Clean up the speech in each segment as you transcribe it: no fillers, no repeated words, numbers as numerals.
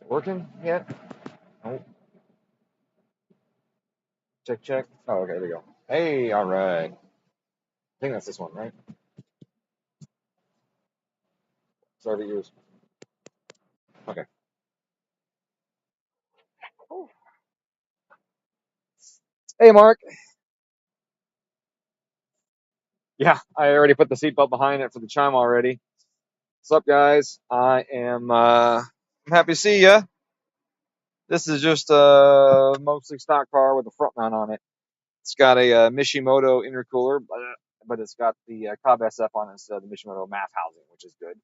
Is it working yet? Oh, check, check. Oh, okay, there we go. Hey, all right. I think that's this one, right? Sorry to use. Okay. Hey, Mark. Yeah, I already put the seatbelt behind it for the chime already. What's up, guys? I'm happy to see ya. This is just a mostly stock car with a front mount on it. It's got a Mishimoto intercooler, but it's got the Cobb SF on it instead of the Mishimoto MAF housing, which is good.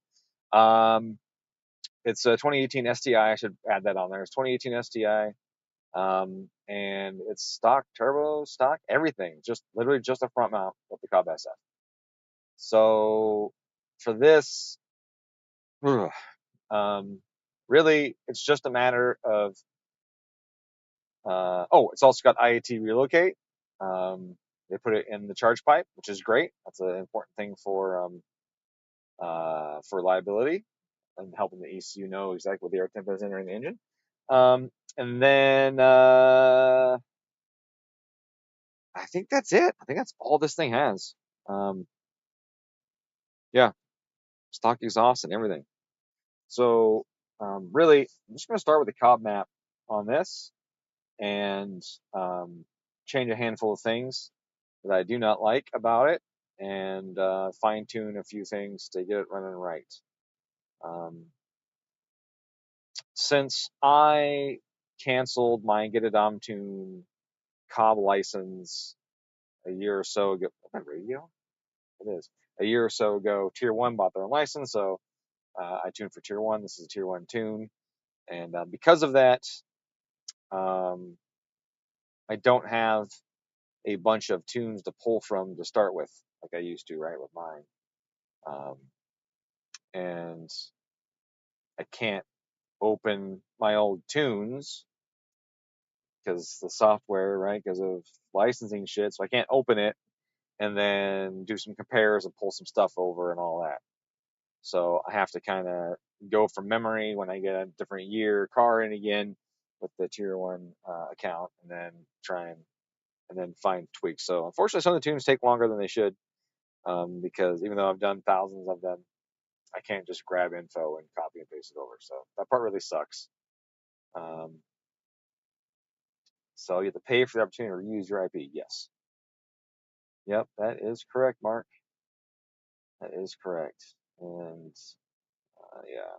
It's a 2018 STI. I should add that on there. It's 2018 STI. And it's stock turbo, stock everything, just literally just a front mount with the Cobb SF. So for this, really, it's just a matter of it's also got IAT relocate. They put it in the charge pipe, which is great. That's an important thing for reliability and helping the ECU know exactly what the air temp is entering the engine. And then I think that's it. I think that's all this thing has. Um, yeah, stock exhaust and everything. So really, I'm just going to start with the Cobb map on this and change a handful of things that I do not like about it and fine tune a few things to get it running right. Since I canceled my Get a Dom Tune Cobb license a year or so ago, on radio? It is. A year or so ago, Tier 1 bought their own license, so I tuned for Tier 1. This is a Tier 1 tune. And because of that, um, I don't have a bunch of tunes to pull from to start with, like I used to, right, with mine. Um, and I can't open my old tunes because the software, right, because of licensing shit. So I can't open it and then do some compares and pull some stuff over and all that. So I have to kind of go from memory when I get a different year car in again with the Tier 1 account and then try and then find tweaks. So unfortunately, some of the tunes take longer than they should because even though I've done thousands of them, I can't just grab info and copy and paste it over. So that part really sucks. Um, so you have to pay for the opportunity to reuse your IP. Yes. Yep, that is correct, Mark. That is correct. And yeah,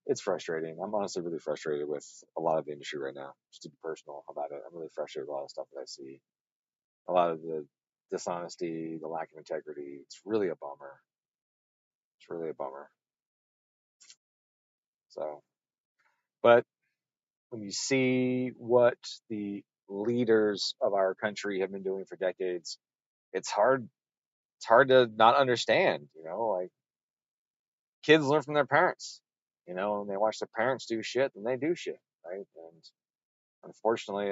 it's frustrating. I'm honestly really frustrated with a lot of the industry right now. Just to be personal about it, I'm really frustrated with a lot of stuff that I see. A lot of the dishonesty, the lack of integrity. It's really a bummer. It's really a bummer. So, but when you see what the leaders of our country have been doing for decades, it's hard. It's hard to not understand. Like kids learn from their parents. And they watch their parents do shit, and they do shit, right? And unfortunately,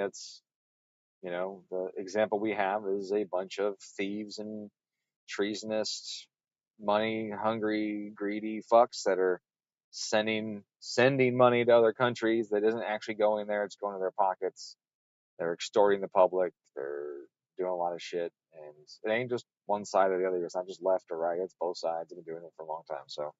the example we have is a bunch of thieves and treasonous, money hungry, greedy fucks that are sending money to other countries that isn't actually going there. It's going to their pockets. They're extorting the public. They're doing a lot of shit, and it ain't just one side or the other. It's not just left or right. It's both sides. Have been doing it for a long time. So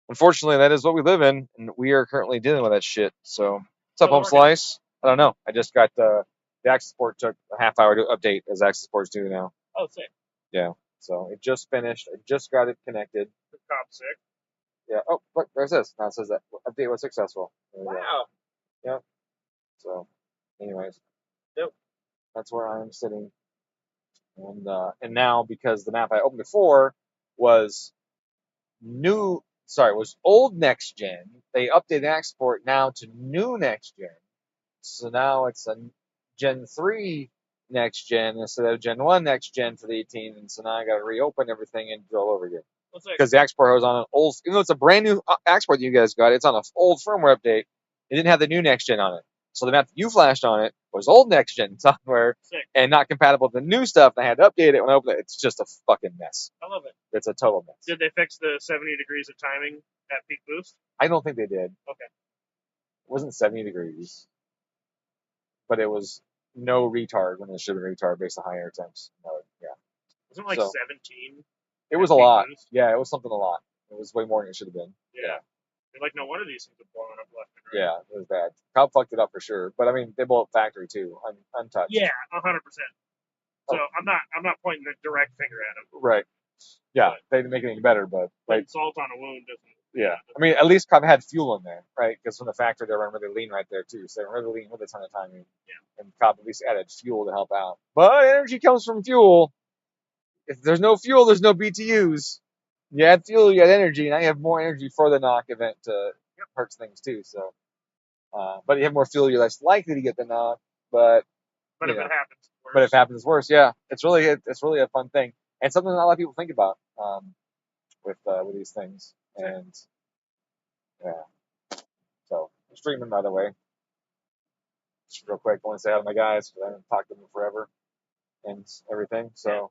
unfortunately, that is what we live in, and we are currently dealing with that shit. So what's up, Home Slice? I don't know. I just got the Access Port took a half hour to update, as Access Ports do now. Oh, sick. Yeah. So it just finished. I just got it connected. The Cobb sick. Yeah. Oh, look, there's this. Now it says that update was successful. Wow. Yep. So, anyways, Yep. that's where I'm sitting. And now because the map I opened before was was old next gen. They updated export now to new next gen. So now it's a Gen 3 next gen instead of Gen 1 next gen for the 18. And so now I got to reopen everything and do it all over again. Because the export was on an old, even though it's a brand new export you guys got, it's on an old firmware update. It didn't have the new next gen on it. So the map that you flashed on it was old next gen software Sick. and not compatible with the new stuff. And I had to update it when I opened it. It's just a fucking mess. I love it. It's a total mess. Did they fix the 70 degrees of timing at peak boost? I don't think they did. Okay. It wasn't 70 degrees, but it was no retard when it should have been retard based on high air temps. Yeah. Wasn't it like So, 17? it was a peak lot. boost? Yeah, it was something a lot. It was way more than it should have been. Yeah. You're like, no wonder these things are blowing up left and right. Yeah, it was bad. Cobb fucked it up for sure. But I mean, they blew up factory too, untouched. Yeah, 100%. So Oh. I'm not pointing the direct finger at them. Right. Yeah, they didn't make it any better, but Putting salt on a wound doesn't. yeah. I mean, at least Cobb had fuel in there, right? Because from the factory they run really lean right there too, so they run really lean with a ton of timing. Yeah. And Cobb at least added fuel to help out. But energy comes from fuel. If there's no fuel, there's no BTUs. You add fuel, you add energy, and now you have more energy for the knock event to hurts things too. So, but you have more fuel, you're less likely to get the knock. But if it happens, worse. But if it happens, it's worse. Yeah, it's really a fun thing and something that not a lot of people think about with these things. And yeah, so I'm streaming by the way. Just real quick, I want to say hi to my guys because I haven't talked to them forever and everything. So,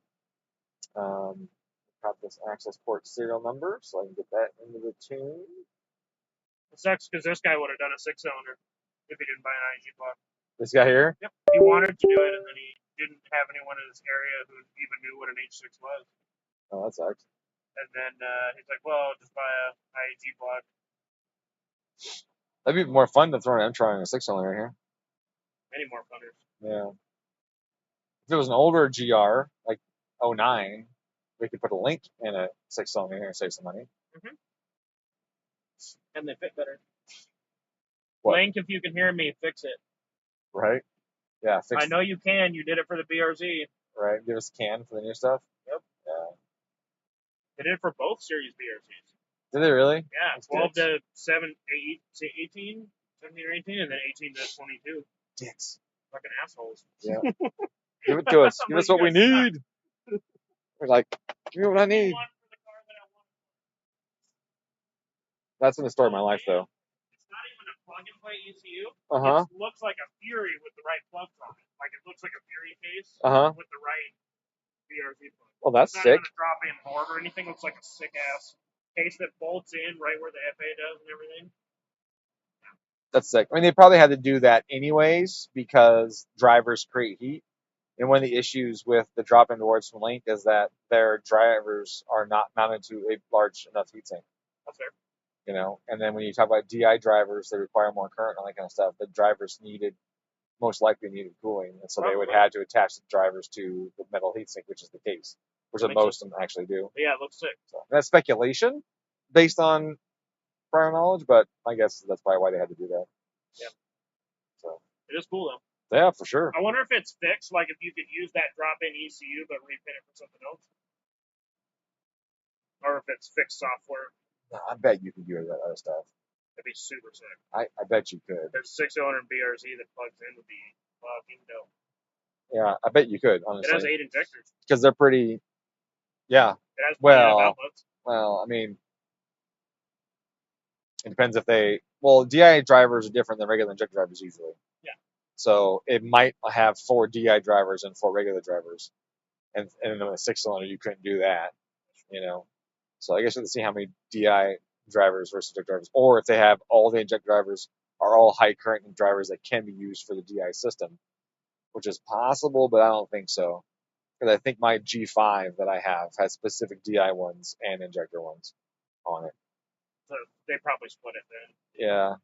got this access port serial number, so I can get that into the tune. It sucks because this guy would have done a 6-cylinder if he didn't buy an IG block. This guy here? Yep. He wanted to do it, and then he didn't have anyone in his area who even knew what an H6 was. Oh, that sucks. And then he's like, well, just buy a IAG block. That'd be more fun than throwing an M-Tron a 6-cylinder here. Many more funners. Yeah. If it was an older GR, like 09, we could put a link in a 6-cylinder here and save some money. Mm-hmm. And they fit better. What? Link, if you can hear me, fix it. Right? Yeah. I know you can. You did it for the BRZ. Right? Give us a can for the new stuff? Yep. Yeah. They did it for both series BRZs. Did they really? Yeah. That's 12 dicks. to 18, 17 or 18, and then 18 to 22. Dicks. Fucking assholes. Yeah. Give it to us. Give us what we need. We're like, give me what I need. That's been the story of my life, though. It's not even a plug-and-play ECU. Uh-huh. It looks like a Fury with the right plugs on it. Like it looks like a Fury case with the right BRZ plug. Well, that's it's not sick. Even a drop-in board or anything. It looks like a sick-ass case that bolts in right where the FA does and everything. That's sick. I mean, they probably had to do that anyways because drivers create heat. And one of the issues with the drop-in boards from Link is that their drivers are not mounted to a large enough heatsink. That's fair. You know, and then when you talk about DI drivers, they require more current and all that kind of stuff. The drivers most likely needed cooling, and so they would have to attach the drivers to the metal heatsink, which is the case, which most of them actually do. Yeah, it looks sick. So, that's speculation based on prior knowledge, but my guess is that's probably why they had to do that. Yeah. So it is cool though. Yeah, for sure. I wonder if it's fixed, like if you could use that drop-in ECU but repin it for something else, or if it's fixed software. I bet you could do that other stuff. That'd be super sick. I bet you could. There's 6-cylinder BRZ that plugs in would be fucking dope. Yeah, I bet you could, honestly. It has 8 injectors. Because they're pretty, yeah. It has plenty of outlets. Well, I mean, it depends if DI drivers are different than regular injector drivers usually. Yeah. So it might have 4 DI drivers and 4 regular drivers. And in a 6-cylinder, you couldn't do that, you know. So I guess you have to see how many DI drivers versus injector drivers, or if they have all the injector drivers are all high current drivers that can be used for the DI system, which is possible, but I don't think so. Because I think my G5 that I have has specific DI ones and injector ones on it. So they probably split it then. Yeah.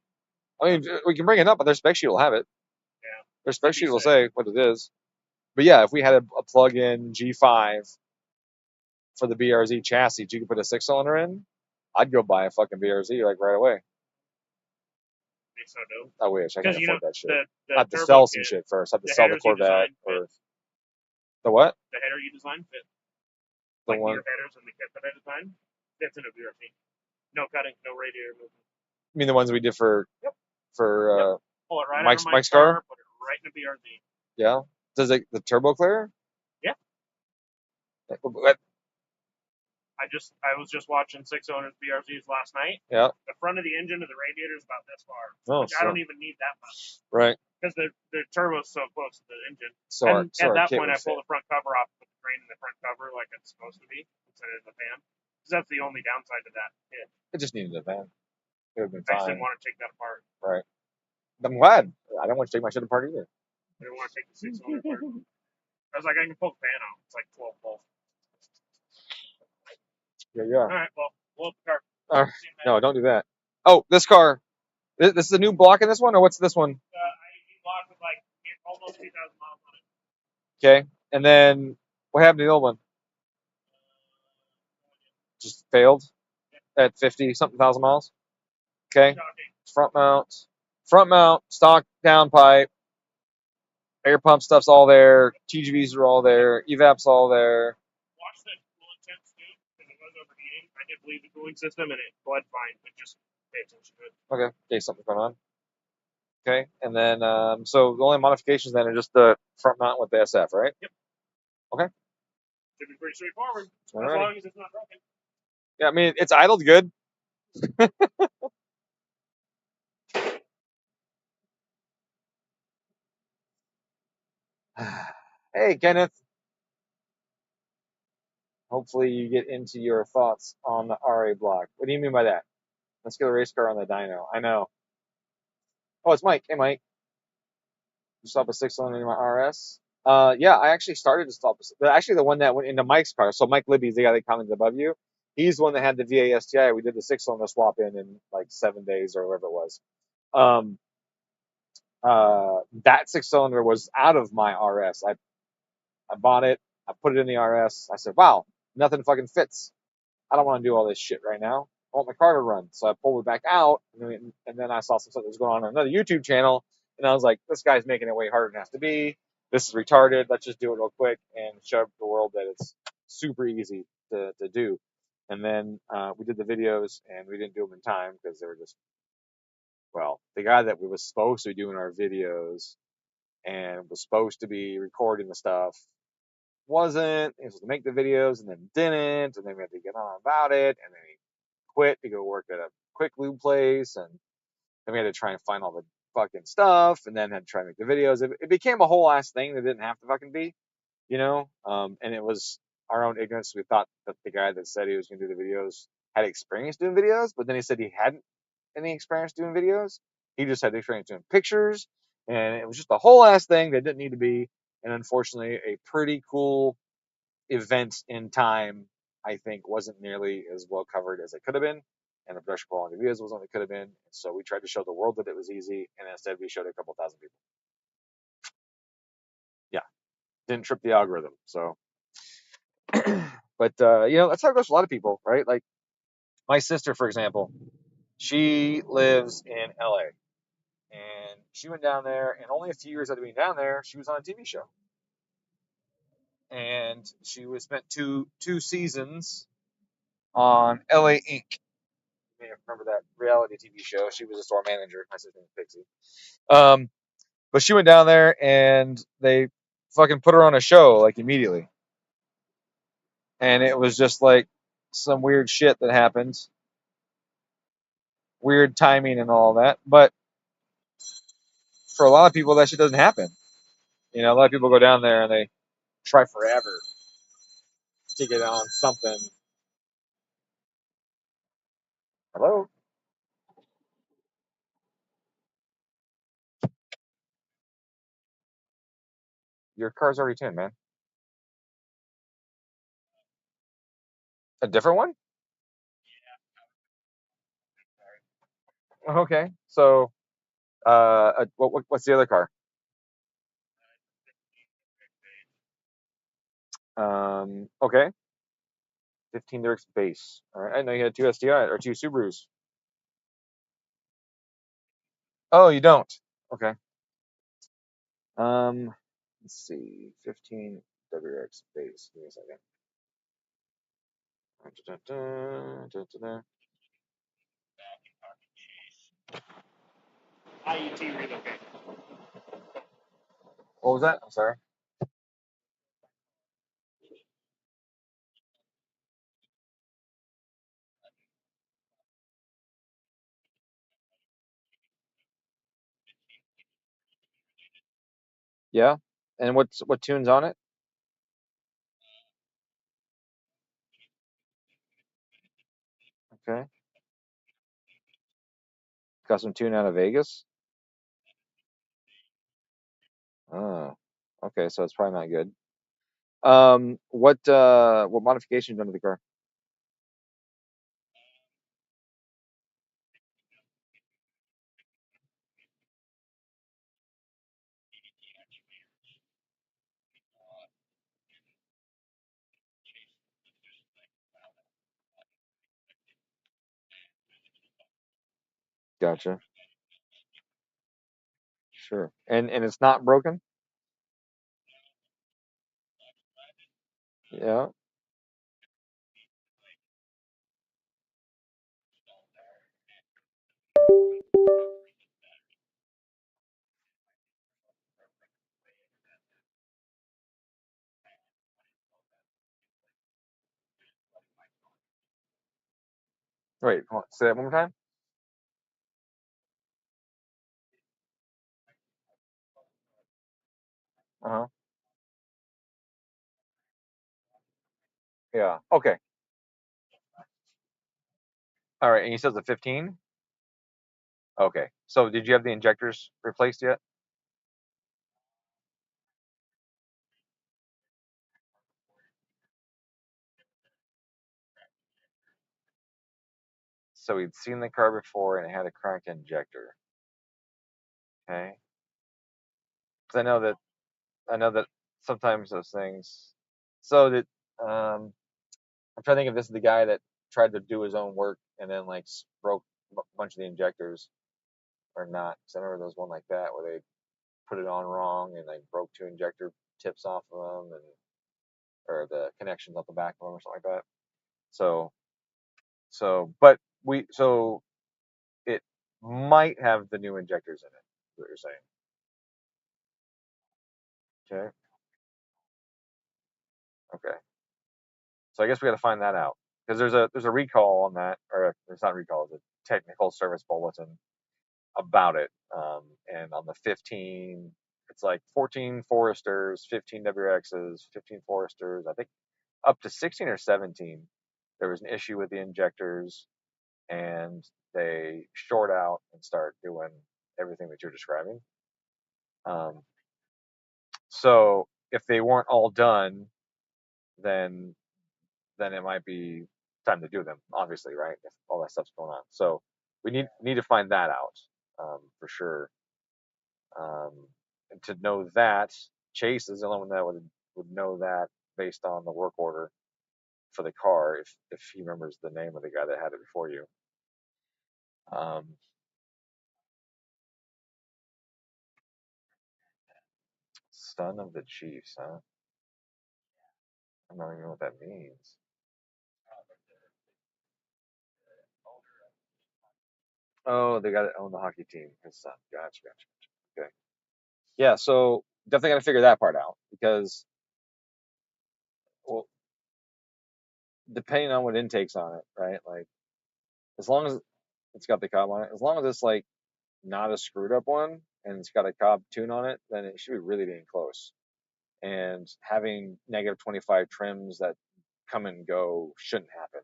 I mean, we can bring it up, but their spec sheet will have it. Yeah. Their spec sheet will say what it is. But yeah, if we had a plug-in G5 for the BRZ chassis, you could put a 6-cylinder in, I'd go buy a fucking BRZ like right away. Makes so dope. I wish I could afford that shit. I have to sell some shit first. I have to sell the Corvette or the what? The header you designed fit. The like one. Your headers and the kit that I designed fits in a BRZ. No cutting, no radiator movement. You mean the ones we did for Pull it right Mike's car, put it right in a BRZ. Yeah. Does it the turbo clear? Yeah. I was just watching 6-cylinder BRZs last night. Yeah. The front of the engine of the radiator is about this far. Oh, I don't even need that much. Right. because the turbo's so close to the engine. So and so at our that kit point, I was pull fit. the front cover off, put the drain in the front cover like it's supposed to be instead of the fan. Because that's the only downside to that kit. It just needed a van. It would have been I just fine. didn't want to take that apart. Right. I'm glad. I don't want to take my shit apart either. I didn't want to take the 6-cylinder apart. I was like, I can pull the fan out. It's like 12 volts. Yeah. All right, well, blow up the car. No, don't do that. Oh, this car. This is a new block in this one, or what's this one? I locked with like almost 2,000 miles on it. Okay. And then what happened to the old one? Just failed at 50 something thousand miles. Okay. Front mount. Front mount, stock downpipe, air pump stuff's all there, TGVs are all there, evap's all there. Watch the coolant temps too, because it was overheating. I did bleed the cooling system and it bled fine, but just pay attention to it. Okay, okay, something's going on. Okay, and then so the only modifications then are just the front mount with the SF, right? Yep. Okay. Should be pretty straightforward, Alrighty. as long as it's not broken. Yeah, I mean it's idled good. Hey, Kenneth. Hopefully you get into your thoughts on the RA block. What do you mean by that? Let's get a race car on the dyno. I know. Oh, it's Mike. Hey, Mike. You stop a 6-cylinder in my RS? Yeah, I actually started to stop. Actually, the one that went into Mike's car. So Mike Libby's the guy that commented above you. He's the one that had the VA STI. We did the 6-cylinder swap in like 7 days or whatever it was. Um, that 6-cylinder was out of my RS. I bought it. I put it in the RS. I said, wow, nothing fucking fits. I don't want to do all this shit right now. I want my car to run. So I pulled it back out, and then I saw some stuff that was going on another YouTube channel, and I was like, this guy's making it way harder than it has to be. This is retarded. Let's just do it real quick and show the world that it's super easy to do. And then we did the videos, and we didn't do them in time because they were just, well, the guy that we was supposed to be doing our videos and was supposed to be recording the stuff wasn't. He was supposed to make the videos and then didn't, and then we had to get on about it, and then he quit to go work at a quick lube place, and then we had to try and find all the fucking stuff, and then had to try and make the videos. It became a whole ass thing that didn't have to fucking be, you know. And it was our own ignorance. We thought that the guy that said he was going to do the videos had experience doing videos, but then he said he hadn't any experience doing videos. He just had experience doing pictures, and it was just a whole ass thing that didn't need to be. And unfortunately, a pretty cool event in time, I think, wasn't nearly as well covered as it could have been, and the production quality videos wasn't what it could have been. So we tried to show the world that it was easy, and instead we showed a couple thousand people. Yeah, didn't trip the algorithm. So, but that's how it goes for a lot of people, right? Like my sister, for example, she lives in LA, and she went down there, and only a few years after being down there, she was on a TV show, and she was spent two seasons on LA Inc. You may remember that reality TV show. She was a store manager. My sister was Pixie. But she went down there and they fucking put her on a show like immediately, and it was just like some weird shit that happens, weird timing and all that. But for a lot of people, that shit doesn't happen. You know, a lot of people go down there and they try forever to get on something. Hello, your car's already tuned, man. A different one? Okay. So, what's the other car? Okay. 15 lyrics base. All right. I know you had two STI or two Subarus. Oh, you don't. Okay. Let's see. 15 WX base. Give me a second. Da-da-da. IET relocate. What was that? I'm sorry. Yeah. And what tune's on it? Okay. Got some tune out of Vegas. Oh. Okay, so it's probably not good. What modification done to the car? Gotcha. Sure. And it's not broken? Yeah. Wait, hold on. Say that one more time. Uh-huh. Yeah. Okay. All right. And you said it's a 15? Okay. So did you have the injectors replaced yet? So he'd seen the car before and it had a cracked injector. Okay. Because I know that sometimes those things. So that I'm trying to think if this is the guy that tried to do his own work and then like broke a bunch of the injectors or not. Because I remember there was one like that where they put it on wrong and like broke two injector tips off of them and or the connections off the back of them or something like that. So but it might have the new injectors in it. Is what you're saying? Okay. Okay. So I guess we got to find that out because there's a recall on that, or it's not recall, it's a technical service bulletin about it. And on the 15, it's like 14 Foresters, 15 WXs, 15 Foresters, I think up to 16 or 17. There was an issue with the injectors, and they short out and start doing everything that you're describing. Um, so if they weren't all done, then it might be time to do them. Obviously, right? If all that stuff's going on, so we need to find that out for sure. Um, and to know that, Chase is the only one that would know that based on the work order for the car, if he remembers the name of the guy that had it before you. Um, Son of the Chiefs, huh? I don't even know what that means. Oh, they got to own the hockey team. His son. Gotcha. Okay. Yeah, so definitely got to figure that part out because, well, depending on what intake's on it, right? Like, as long as it's got the Cobb on it, as long as it's like not a screwed up one and it's got a Cobb tune on it, then it should be really being close. And having negative 25 trims that come and go shouldn't happen.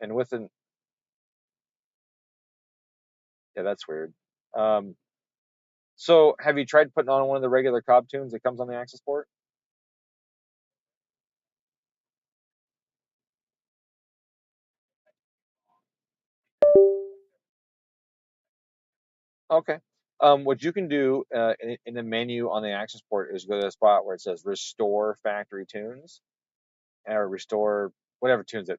And with an Yeah, that's weird. Um, so have you tried putting on one of the regular Cobb tunes that comes on the Access port? Okay. What you can do in the menu on the Access port is go to the spot where it says Restore Factory Tunes or Restore whatever tunes that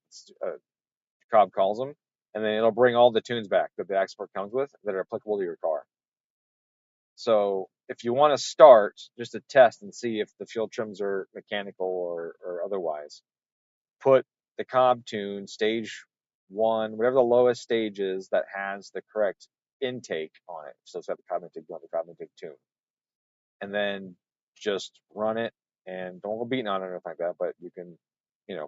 Cobb calls them, and then it'll bring all the tunes back that the Access port comes with that are applicable to your car. So if you want to start just to test and see if the fuel trims are mechanical or otherwise, put the Cobb tune stage one, whatever the lowest stage is that has the correct intake on it. So it's got the Cobb intake one, the Cobb intake tune, and then just run it and don't go beating on it or anything like that. But you can,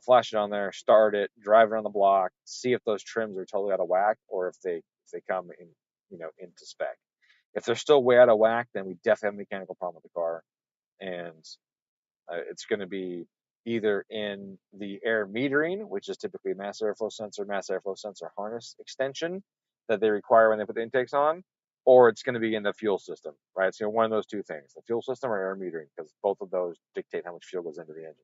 flash it on there, start it, drive around the block, see if those trims are totally out of whack or if they come in, into spec. If they're still way out of whack, then we definitely have a mechanical problem with the car, and it's going to be either in the air metering, which is typically mass airflow sensor harness extension that they require when they put the intakes on, or it's going to be in the fuel system, right? It's one of those two things, the fuel system or air metering, because both of those dictate how much fuel goes into the engine.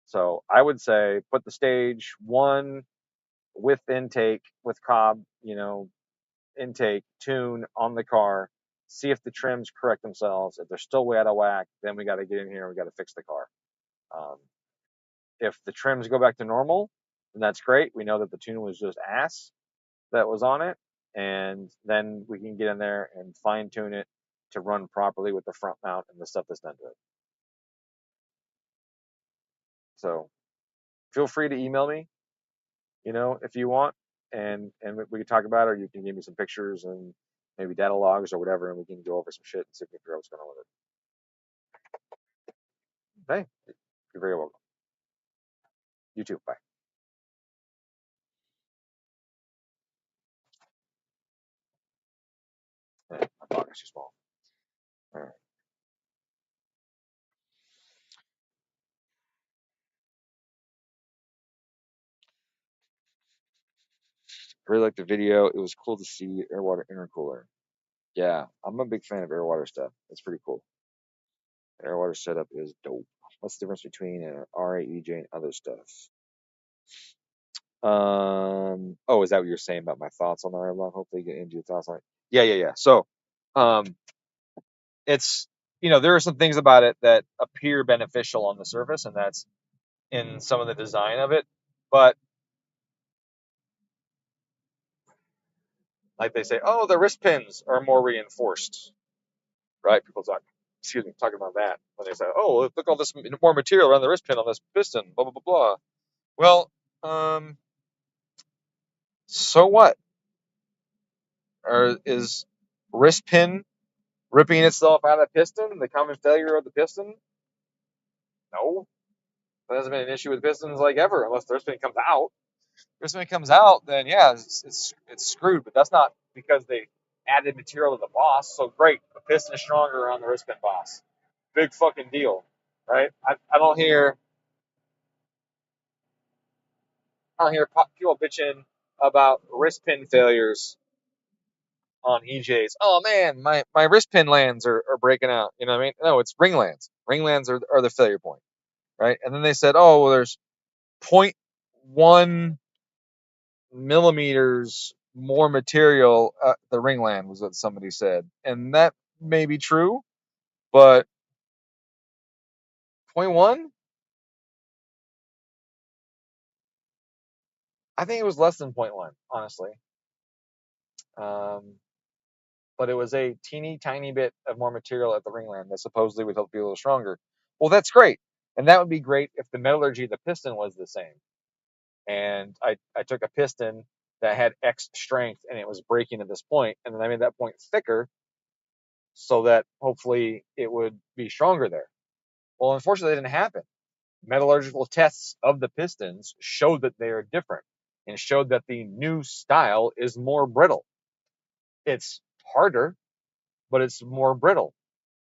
So I would say put the stage one with intake, with Cobb, intake, tune on the car, see if the trims correct themselves. If they're still way out of whack, then we got to get in here and we got to fix the car. Um, if the trims go back to normal, then that's great. We know that the tune was just ass that was on it, and then we can get in there and fine tune it to run properly with the front mount and the stuff that's done to it. So feel free to email me, if you want, and we can talk about it, or you can give me some pictures and maybe data logs or whatever, and we can go over some shit and see if we can figure out what's going on with it. Hey, you're very welcome. You too. Bye. My dog is too small. All right. I really liked the video. It was cool to see air water intercooler. Yeah, I'm a big fan of air water stuff. It's pretty cool. The air water setup is dope. What's the difference between an RAEJ and other stuff? Oh, is that what you're saying about my thoughts on the Revlon? Hopefully, you get into your thoughts on it. Yeah. So, um, it's there are some things about it that appear beneficial on the surface, and that's in some of the design of it. But like they say, oh, the wrist pins are more reinforced, right? People talking about that when they say, oh, look all this more material around the wrist pin on this piston, blah blah blah blah. Well, so what? Or is wrist pin ripping itself out of the piston the common failure of the piston? No, that hasn't been an issue with pistons like ever, unless the wrist pin comes out. If it comes out, then yeah, it's screwed. But that's not because they added material to the boss. So great, the piston is stronger on the wrist pin boss. Big fucking deal, right? I don't hear people bitching about wrist pin failures on EJs. Oh man, my wrist pin lands are breaking out. You know what I mean? No, it's ring lands. Ring lands are the failure point, right? And then they said, oh, well, there's 0.1 millimeters more material. The ring land was what somebody said, and that may be true, but 0.1? I think it was less than 0.1, honestly. Um, but it was a teeny tiny bit of more material at the ringland that supposedly would help be a little stronger. Well, that's great. And that would be great if the metallurgy of the piston was the same. And I took a piston that had X strength and it was breaking at this point, and then I made that point thicker so that hopefully it would be stronger there. Well, unfortunately, it didn't happen. Metallurgical tests of the pistons showed that they are different and showed that the new style is more brittle. It's harder, but it's more brittle.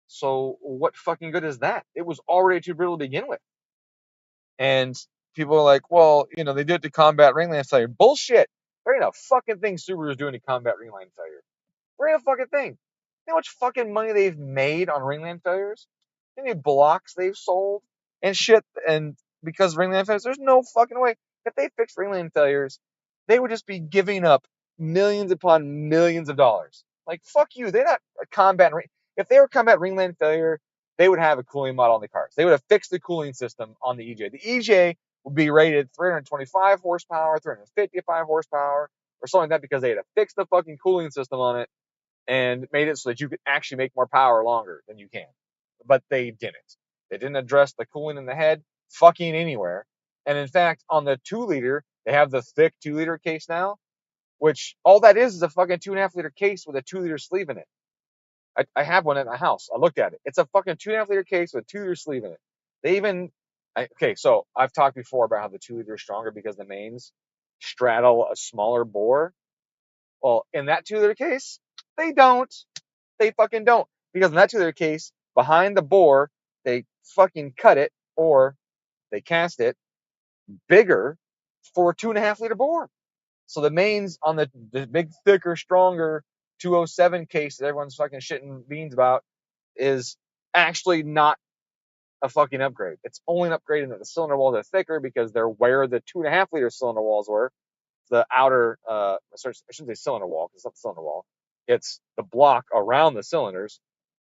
So what fucking good is that? It was already too brittle to begin with. And people are like, well, they did it to combat ringland failure. Bullshit. There ain't a fucking thing Subaru is doing to combat ringland failure. There ain't a fucking thing. You know how much fucking money they've made on ringland failures? How many blocks they've sold and shit? And because of ringland failures, there's no fucking way. If they fixed ringland failures, they would just be giving up millions upon millions of dollars. Like, fuck you. They're not combating. If they were combat ringland failure, they would have a cooling model on the cars. They would have fixed the cooling system on the EJ. The EJ would be rated 325 horsepower, 355 horsepower, or something like that, because they had to fix the fucking cooling system on it and made it so that you could actually make more power longer than you can. But they didn't. They didn't address the cooling in the head fucking anywhere. And in fact, on the 2-liter, they have the thick 2-liter case now, which all that is a fucking 2.5-liter case with a 2-liter sleeve in it. I have one at my house. I looked at it. It's a fucking 2.5-liter case with a 2-liter sleeve in it. They even, okay, so I've talked before about how the 2-liter is stronger because the mains straddle a smaller bore. Well, in that 2-liter case, they don't. they fucking don't. Because in that 2 liter case, behind the bore, they fucking cut it or they cast it bigger for a 2.5 liter bore. So the mains on the big, thicker, stronger 207 case that everyone's fucking shitting beans about is actually not a fucking upgrade. It's only an upgrade in that the cylinder walls are thicker because they're where the 2.5 liter cylinder walls were. The outer, I shouldn't say cylinder wall because it's not the cylinder wall. It's the block around the cylinders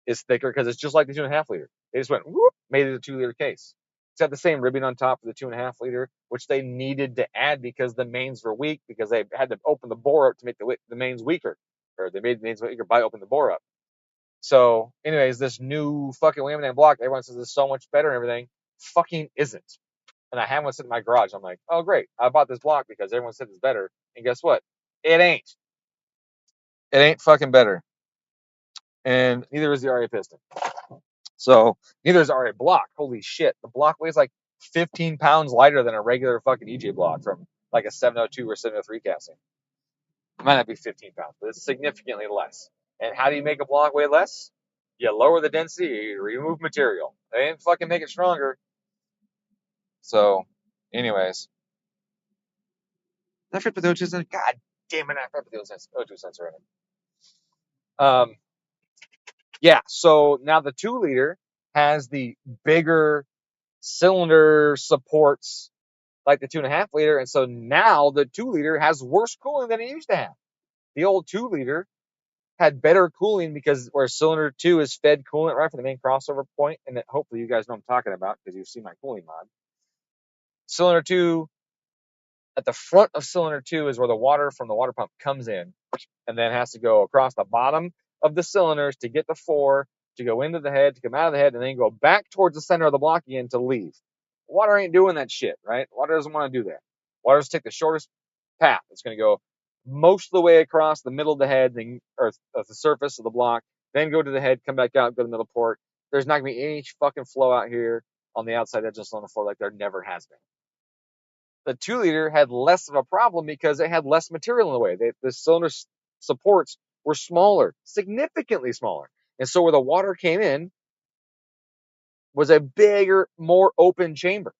is thicker because it's just like the 2.5 liter. They just went whoop, made it a 2 liter case. It's got the same ribbing on top of the 2.5 liter, which they needed to add because the mains were weak because they had to open the bore up to make the mains weaker, or they made the mains weaker by opening the bore up. So, anyways, this new fucking laminate block, everyone says is so much better and everything, fucking isn't. And I have one sitting in my garage. I'm like, oh great, I bought this block because everyone said it's better, and guess what? It ain't. It ain't fucking better. And neither is the RA piston. So neither is RA block. Holy shit, the block weighs like 15 pounds lighter than a regular fucking EJ block from like a 702 or 703 casting. It might not be 15 pounds, but it's significantly less. And how do you make a block weigh less? You lower the density, you remove material. They didn't fucking make it stronger. So, anyways. Did I forget the O2 sensor? God damn it, I forgot the O2 sensor in it. Yeah, so now the 2 liter has the bigger cylinder supports like the 2.5 liter, and so now the 2 liter has worse cooling than it used to have. The old 2 liter had better cooling because where cylinder 2 is fed coolant right from the main crossover point, and that hopefully you guys know what I'm talking about because you've seen my cooling mod. Cylinder 2, at the front of cylinder 2 is where the water from the water pump comes in and then has to go across the bottom of the cylinders to get the 4, to go into the head, to come out of the head, and then go back towards the center of the block again to leave. Water ain't doing that shit, right? Water doesn't want to do that. Water just take the shortest path. It's going to go most of the way across the middle of the head, or the surface of the block, then go to the head, come back out, go to the middle port. There's not going to be any fucking flow out here on the outside edge of the cylinder floor like there never has been. The 2 liter had less of a problem because it had less material in the way. The cylinder supports were smaller, significantly smaller. And so where the water came in was a bigger, more open chamber.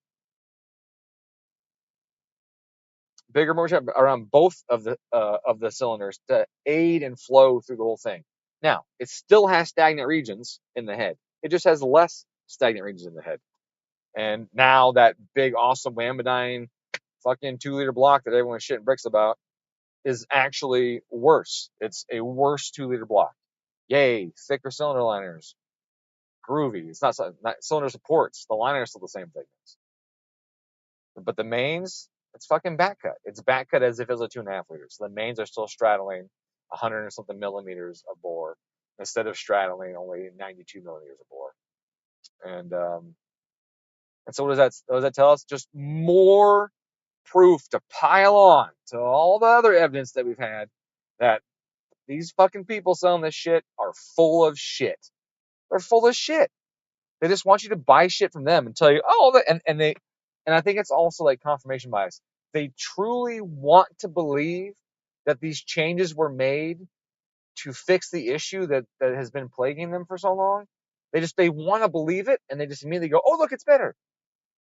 Bigger, more chamber around both of the cylinders to aid and flow through the whole thing. Now, it still has stagnant regions in the head. It just has less stagnant regions in the head. And now that big, awesome Wambadyne fucking 2 liter block that everyone's shitting bricks about is actually worse. It's a worse 2 liter block. Yay, thicker cylinder liners. Groovy. It's not cylinder supports. The liner is still the same thickness. But the mains, it's fucking back cut. It's back cut as if it was a 2.5 liter. So the mains are still straddling 100 or something millimeters of bore instead of straddling only 92 millimeters of bore. And so what does that tell us? Just more proof to pile on to all the other evidence that we've had that these fucking people selling this shit are full of shit. They're full of shit. They just want you to buy shit from them and tell you, oh, and I think it's also like confirmation bias. They truly want to believe that these changes were made to fix the issue that has been plaguing them for so long. They want to believe it, and they just immediately go, oh, look, it's better.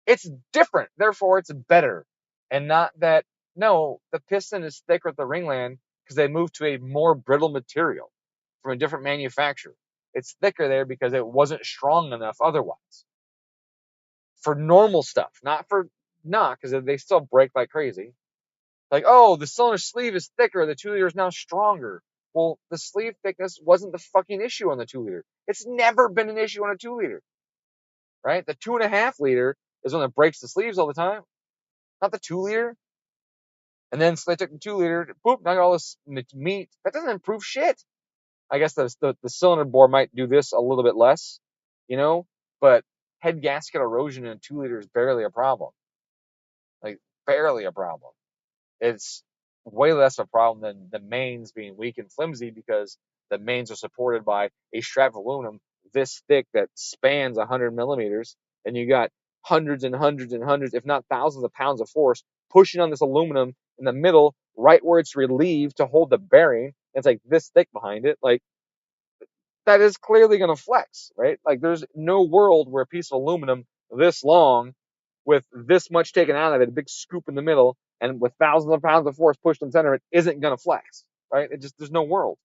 It's different, therefore it's better. And not that, no, the piston is thicker at the ringland because they moved to a more brittle material from a different manufacturer. It's thicker there because it wasn't strong enough otherwise. For normal stuff, not because they still break like crazy. Like, oh, the cylinder sleeve is thicker, the 2 liter is now stronger. Well, the sleeve thickness wasn't the fucking issue on the 2 liter. It's never been an issue on a 2 liter. Right? The 2.5 liter is one that breaks the sleeves all the time, not the 2 liter. And then so they took the 2 liter, boop, now got all this meat. That doesn't improve shit. I guess the cylinder bore might do this a little bit less, but head gasket erosion in a 2 liter is barely a problem. Like, barely a problem. It's way less of a problem than the mains being weak and flimsy because the mains are supported by a strap of aluminum this thick that spans 100 millimeters, and you got hundreds and hundreds and hundreds, if not thousands of pounds of force pushing on this aluminum in the middle, right where it's relieved to hold the bearing. It's like this thick behind it. Like, that is clearly going to flex, right? Like there's no world where a piece of aluminum this long with this much taken out of it, a big scoop in the middle, and with thousands of pounds of force pushed in the center of it isn't going to flex, right? There's no world.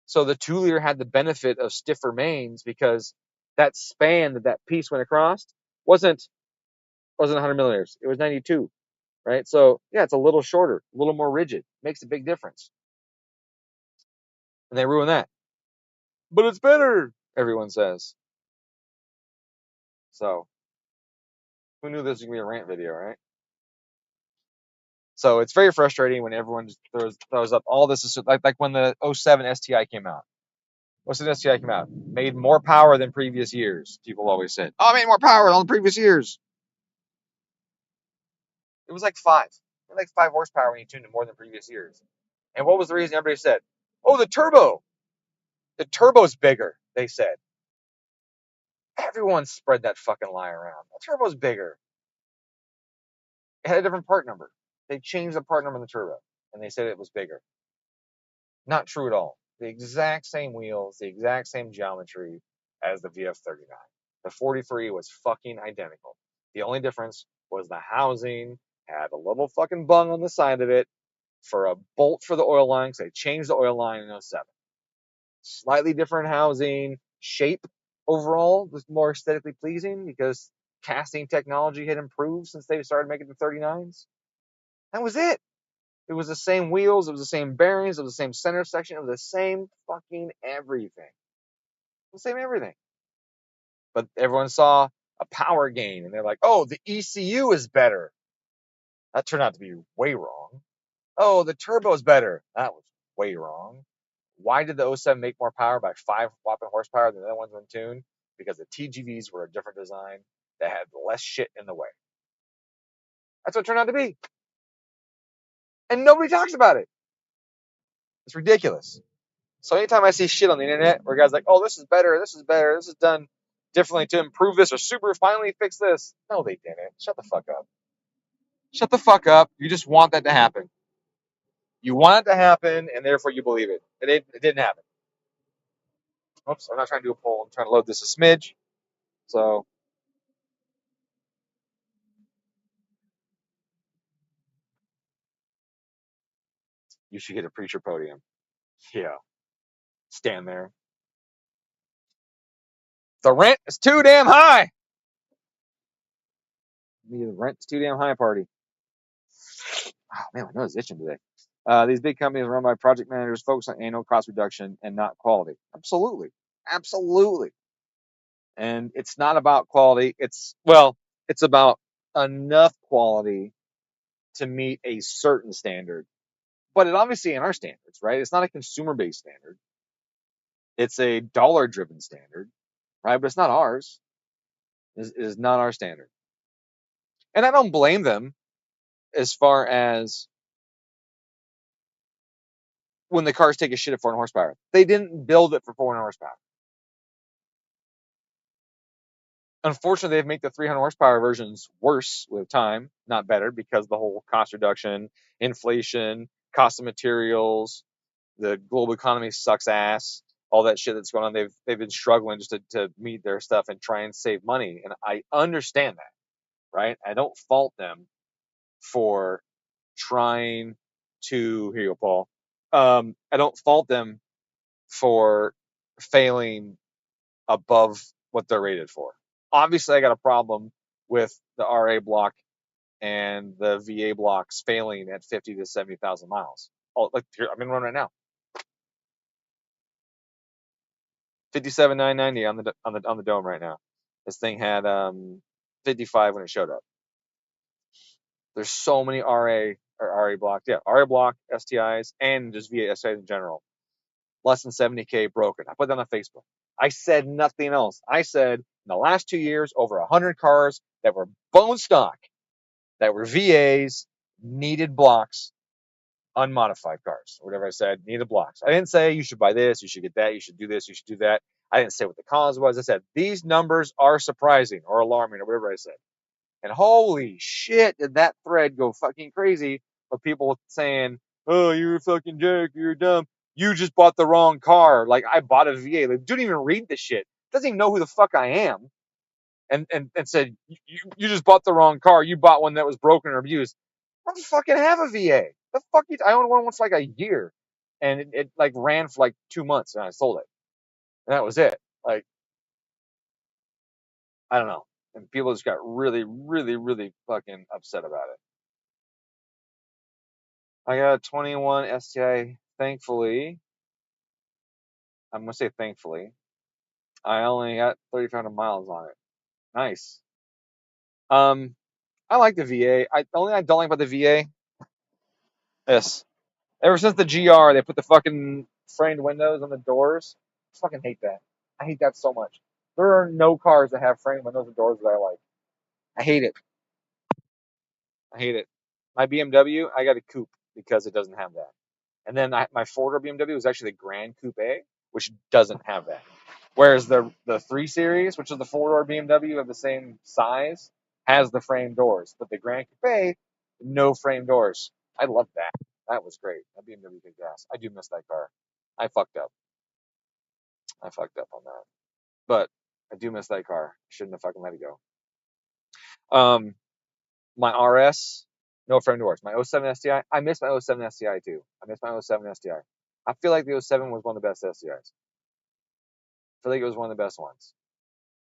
So the 2-liter had the benefit of stiffer mains because that span that piece went across wasn't 100 millimeters. It was 92, right? So yeah, it's a little shorter, a little more rigid. Makes a big difference. And they ruin that. But it's better, everyone says. So who knew this was going to be a rant video, right? So it's very frustrating when everyone just throws up all this. Like when the 07 STI came out. What's the STI came out? Made more power than previous years. People always said, oh, I made more power than the previous years. It was like 5. It was like 5 horsepower when you tuned it more than previous years. And what was the reason everybody said? Oh, the turbo. The turbo's bigger, they said. Everyone spread that fucking lie around. The turbo's bigger. It had a different part number. They changed the part number in the turbo, and they said it was bigger. Not true at all. The exact same wheels, the exact same geometry as the VF39. The 43 was fucking identical. The only difference was the housing had a little fucking bung on the side of it for a bolt for the oil line, because they changed the oil line in 07. Slightly different housing, shape overall was more aesthetically pleasing because casting technology had improved since they started making the 39s. That was it. It was the same wheels, it was the same bearings, it was the same center section, it was the same fucking everything. The same everything. But everyone saw a power gain and they're like, oh, the ECU is better. That turned out to be way wrong. Oh, the turbo is better. That was way wrong. Why did the 07 make more power by 5 whopping horsepower than the other ones when tuned? Because the TGVs were a different design that had less shit in the way. That's what it turned out to be. And nobody talks about it. It's ridiculous. So anytime I see shit on the internet where guys are like, oh, this is better, this is done differently to improve this, or Subaru finally fixed this. No, they didn't. Shut the fuck up. Shut the fuck up. You just want that to happen. You want it to happen, and therefore you believe it. It didn't happen. Oops, I'm not trying to do a poll. I'm trying to load this a smidge. So you should get a preacher podium. Yeah. Stand there. The rent is too damn high. The rent's too damn high party. Oh man, my nose is itching today. These big companies are run by project managers focused on annual cost reduction and not quality. Absolutely. Absolutely. And it's not about quality. It's about enough quality to meet a certain standard. But it obviously ain't our standards, right? It's not a consumer-based standard. It's a dollar-driven standard, right? But it's not ours. It is not our standard. And I don't blame them as far as when the cars take a shit at 400 horsepower. They didn't build it for 400 horsepower. Unfortunately, they've made the 300 horsepower versions worse with time, not better, because the whole cost reduction, inflation, cost of materials, the global economy sucks ass, all that shit that's going on. They've been struggling just to meet their stuff and try and save money. And I understand that, right? I don't fault them for trying to, here you go, Paul. I don't fault them for failing above what they're rated for. Obviously, I got a problem with the RA block and the VA blocks failing at 50 to 70,000 miles. Oh, like here, I'm in one right now. 57,990 on the dome right now. This thing had 55 when it showed up. There's so many RA blocks. Yeah, RA block STIs and just VA STIs in general. Less than 70K broken. I put that on Facebook. I said nothing else. I said in the last 2 years, over 100 cars that were bone stock, that were VAs, needed blocks, unmodified cars. Whatever I said, needed blocks. I didn't say you should buy this, you should get that, you should do this, you should do that. I didn't say what the cause was. I said these numbers are surprising or alarming or whatever I said. And holy shit, did that thread go fucking crazy of people saying, oh, you're a fucking jerk, you're dumb. you just bought the wrong car. Like, I bought a VA. Like, didn't even read the shit. Doesn't even know who the fuck I am. And said, you just bought the wrong car. You bought one that was broken or abused. I don't fucking have a VA. The fuck you? I owned one once for like a year, and it like ran for like 2 months, and I sold it, and that was it. Like, I don't know, and people just got really, really, really fucking upset about it. I got a 21 STI. Thankfully, I'm gonna say thankfully, I only got 3,500 miles on it. Nice. Um, I like the VA. The only thing I don't like about the VA is ever since the GR, they put the fucking framed windows on the doors. I fucking hate that. I hate that so much. There are no cars that have framed windows and doors that I like. I hate it. I hate it. My BMW, I got a coupe because it doesn't have that. And then my four-door BMW was actually the Grand Coupe, which doesn't have that. Whereas the 3 Series, which is the four-door BMW of the same size, has the frame doors. But the Grand Coupe, no frame doors. I love that. That was great. That BMW kicked ass. I do miss that car. I fucked up. I fucked up on that. But I do miss that car. Shouldn't have fucking let it go. My RS, no frame doors. My '07 STI, I miss my '07 STI too. I miss my '07 STI. I feel like the '07 was one of the best STIs. I feel like it was one of the best ones.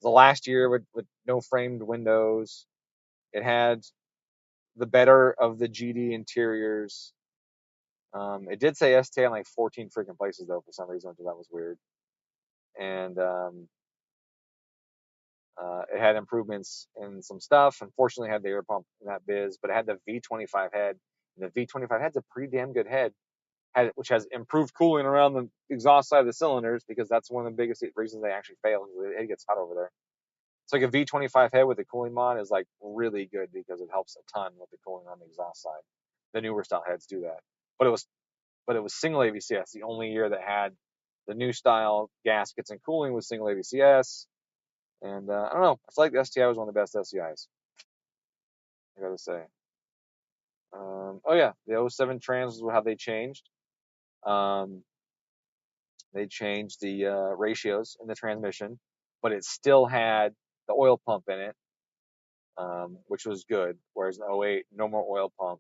The last year with no framed windows. It had the better of the GD interiors. It did say STI in like 14 freaking places though for some reason, which that was weird. And it had improvements in some stuff. Unfortunately, it had the air pump in that biz, but it had the V25 head. And the V25 head's a pretty damn good head, which has improved cooling around the exhaust side of the cylinders because that's one of the biggest reasons they actually fail. It gets hot over there. It's like a V25 head with a cooling mod is like really good because it helps a ton with the cooling on the exhaust side. The newer style heads do that, but it was single AVCS. The only year that had the new style gaskets and cooling was single AVCS. And I don't know. I feel like the STI was one of the best STIs. I gotta say. Oh yeah, the '07 trans was how they changed. Um, they changed the ratios in the transmission, but it still had the oil pump in it, which was good. Whereas in '08, no more oil pump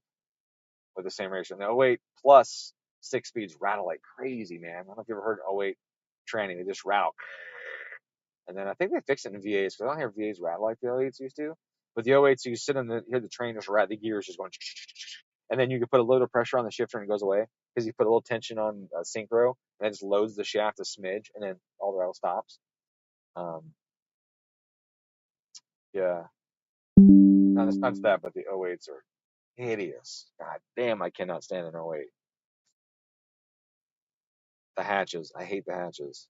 with the same ratio. In the '08 plus 6 speeds rattle like crazy, man. I don't know if you ever heard '08 tranny. They just rattle. And then I think they fixed it in VAs because I don't hear VAs rattle like the '08s used to. But the '08s, you sit in hear the train just rattle, the gears just going, and then you can put a little pressure on the shifter and it goes away because you put a little tension on synchro and it just loads the shaft a smidge and then all the rattle stops. Um, yeah, not that, but the '08s are hideous. God damn, I cannot stand an '08. The hatches, I hate the hatches.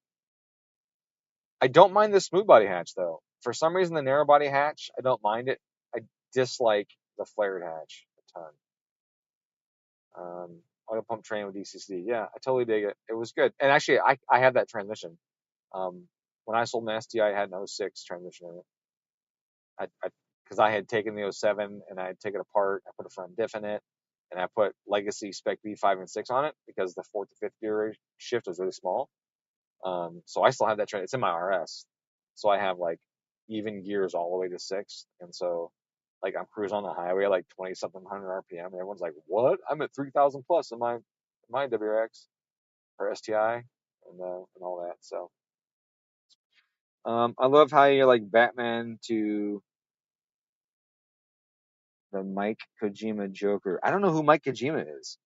I don't mind the smooth body hatch though. For some reason, the narrow body hatch, I don't mind it. I dislike the flared hatch a ton. Oil pump train with DCC. Yeah, I totally dig it. It was good. And actually, I had that transmission. Um, when I sold an STI, I had an '06 transmission in it. Because I had taken the '07 and I had taken it apart. I put a front diff in it, and I put Legacy Spec B5 and 6 on it because the fourth to fifth gear shift was really small. So I still have that train. It's in my RS, so I have like even gears all the way to 6, and so like I'm cruising on the highway like 20 something hundred RPM, and everyone's like, "What? I'm at 3,000 plus in my WRX or STI and all that." So I love how you're like Batman to the Mike Kojima Joker. I don't know who Mike Kojima is.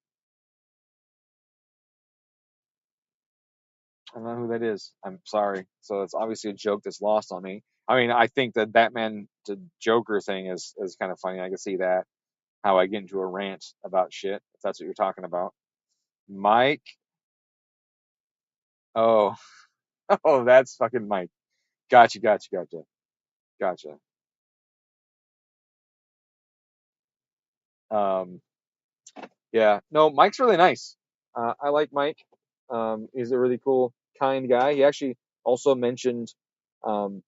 I don't know who that is. I'm sorry. So it's obviously a joke that's lost on me. I mean, I think the Batman to Joker thing is kind of funny. I can see that. How I get into a rant about shit, if that's what you're talking about. Mike. Oh, oh, that's fucking Mike. Gotcha. Um, yeah. No, Mike's really nice. I like Mike. He's a really cool, kind guy. He actually also mentioned um,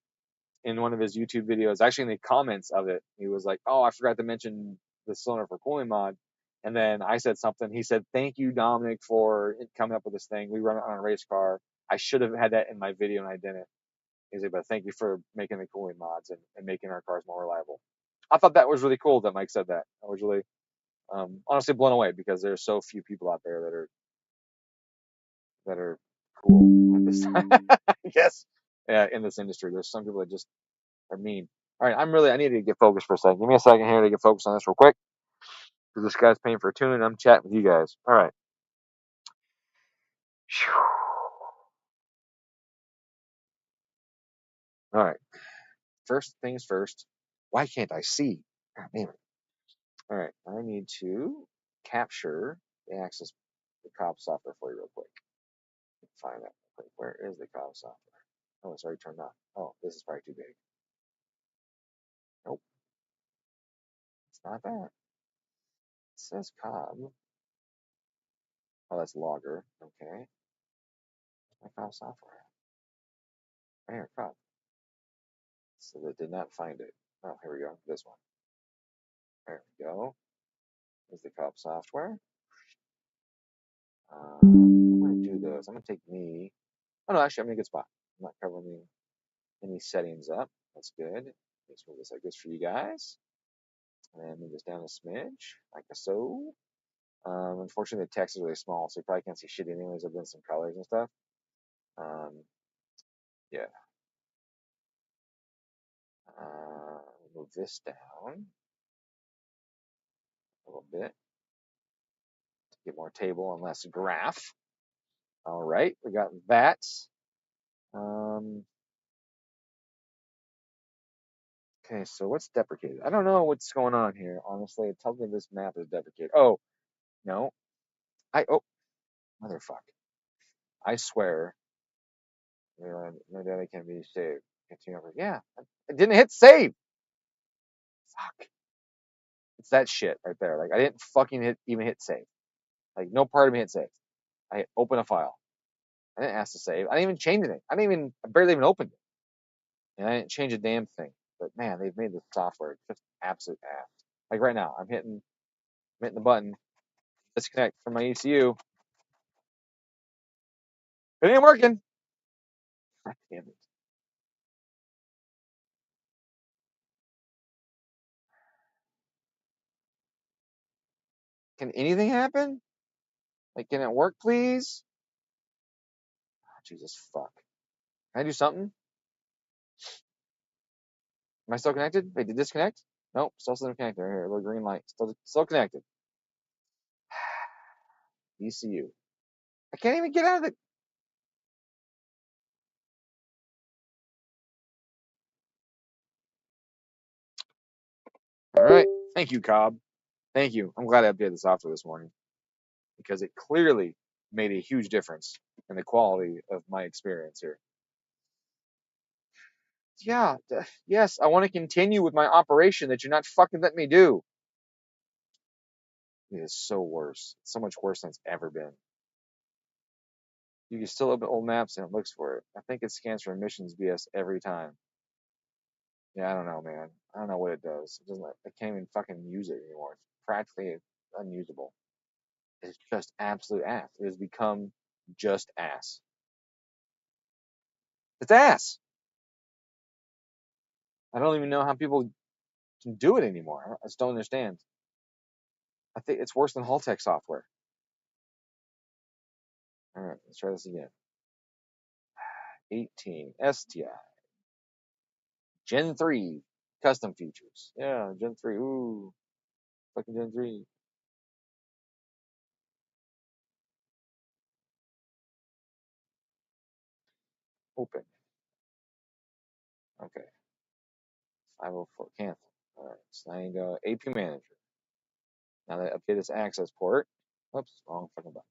in one of his YouTube videos, actually in the comments of it, he was like, "Oh, I forgot to mention the cylinder for cooling mod." And then I said something. He said, "Thank you, Dominic, for coming up with this thing. We run it on a race car. I should have had that in my video and I didn't." He said, "But thank you for making the cooling mods and making our cars more reliable." I thought that was really cool that Mike said that. I was really honestly blown away because there's so few people out there that are cool at this time. I guess yeah, in this industry, there's some people that just are mean. All right, I need to get focused for a second. Give me a second here to get focused on this real quick because this guy's paying for a tune and I'm chatting with you guys. All right. All right. First things first. Why can't I see? God damn it. All right. I need to capture the access the Cobb software for you real quick. Find that. Where is the Cobb software? Oh, it's already turned on. Oh, this is probably too big. Nope, it's not that. It says Cobb. Oh, that's Logger. Okay. My Cobb software. Right here, Cobb. So they did not find it. Oh, here we go. This one. There we go. Is the Cobb software. I'm going to do this. I'm going to take me. Oh, no, actually, I'm in a good spot. I'm not covering any settings up. That's good. Let's move this like this for you guys. And move this down a smidge, like so. Unfortunately, the text is really small, so you probably can't see shit anyways. I've done some colors and stuff. Yeah. Move this down a little bit to get more table and less graph. All right, we got that. Okay, so what's deprecated? I don't know what's going on here. Honestly, it tells me this map is deprecated. Oh, no. Oh, motherfuck. I swear. No data can be saved. Continue over. Yeah, I didn't hit save. Fuck. It's that shit right there. Like, I didn't fucking even hit save. Like, no part of me hit save. I hit open a file. I didn't ask to save. I didn't even change anything. I barely even opened it. And I didn't change a damn thing. But man, they've made the software just absolute ass. Like right now, I'm hitting the button, disconnect from my ECU. It ain't working. God damn it. Can anything happen? Like, can it work, please? Oh, Jesus fuck. Can I do something? Am I still connected? Wait, did disconnect? Nope, still connected. Right here, little green light. Still connected. ECU. I can't even get out of it. All right. Thank you, Cobb. Thank you. I'm glad I updated the software this morning because it clearly made a huge difference in the quality of my experience here. Yeah, yes, I want to continue with my operation that you're not fucking letting me do. It is so worse. It's so much worse than it's ever been. You can still open old maps and it looks for it. I think it scans for emissions BS every time. Yeah, I don't know, man. I don't know what it does. It doesn't. I can't even fucking use it anymore. It's practically unusable. It's just absolute ass. It has become just ass. It's ass. I don't even know how people can do it anymore. I just don't understand. I think it's worse than Haltech software. All right, let's try this again. 18 STI Gen 3 custom features. Yeah, Gen 3. Ooh, fucking Gen 3. Open. Okay. 504 cancel. All right. So now you go AP manager. Now that I update this access port. Oops, wrong fucking button.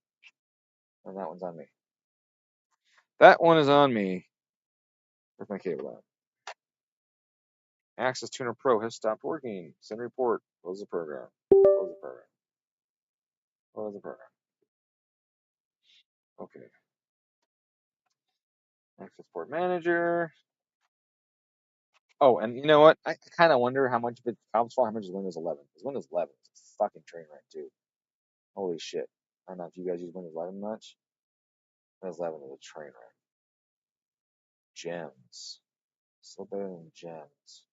And that one's on me. That one is on me. Where's my cable at? Access Tuner Pro has stopped working. Send report. Close the program. Close the program. Close the program. Okay. Access port manager. Oh, and you know what? I kind of wonder how much of it's Cobb's fault, how much is Windows 11. Because Windows 11 is a fucking train wreck, too. Holy shit. I don't know if you guys use Windows 11 much. Windows 11 is a train wreck. Gems. Still better than gems.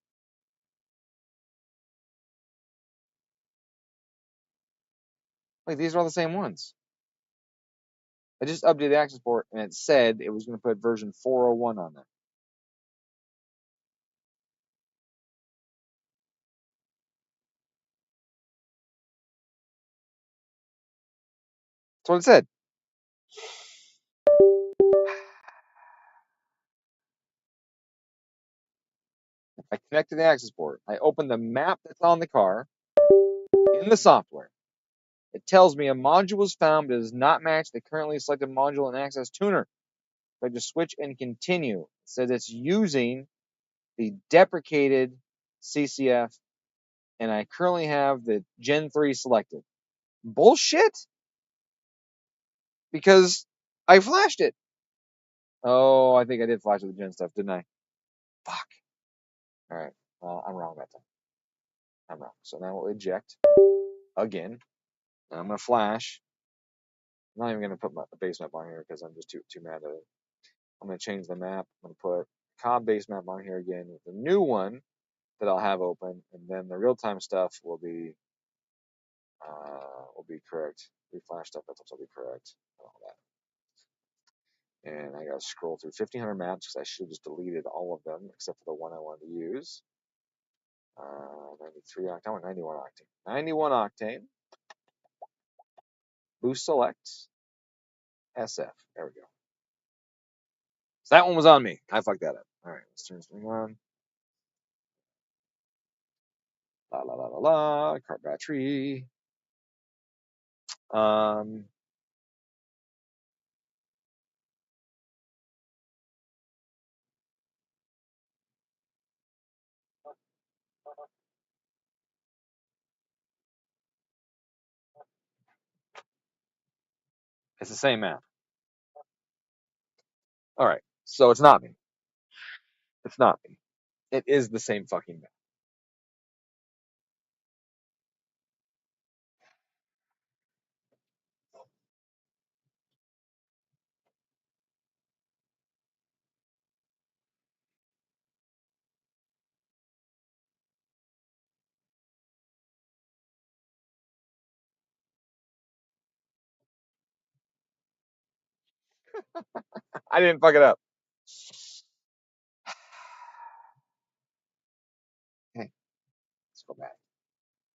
Like, these are all the same ones. I just updated the access port and it said it was going to put version 401 on there. That's what it said. I connected the access port. I opened the map that's on the car in the software. It tells me a module was found but does not match the currently selected module and access tuner. So I just switch and continue. It says it's using the deprecated CCF, and I currently have the Gen 3 selected. Bullshit? Because I flashed it. Oh, I think I did flash with the Gen stuff, didn't I? Fuck. All right. Well, I'm wrong that time. I'm wrong. So now we'll eject again. And I'm going to flash. I'm not even going to put the base map on here because I'm just too mad at it. I'm going to change the map. I'm going to put Cobb base map on here again with the new one that I'll have open, and then the real-time stuff will be correct. Reflash stuff will be correct. All that. And I got to scroll through 1,500 maps because I should have just deleted all of them except for the one I wanted to use. 93 octane. I want 91 octane. 91 octane. Boost select. SF. There we go. So that one was on me. I fucked that up. All right, let's turn this thing on. La la la la la. Car battery. Um, it's the same map. All right, so it's not me. It's not me. It is the same fucking map. I didn't fuck it up. Okay, let's go back.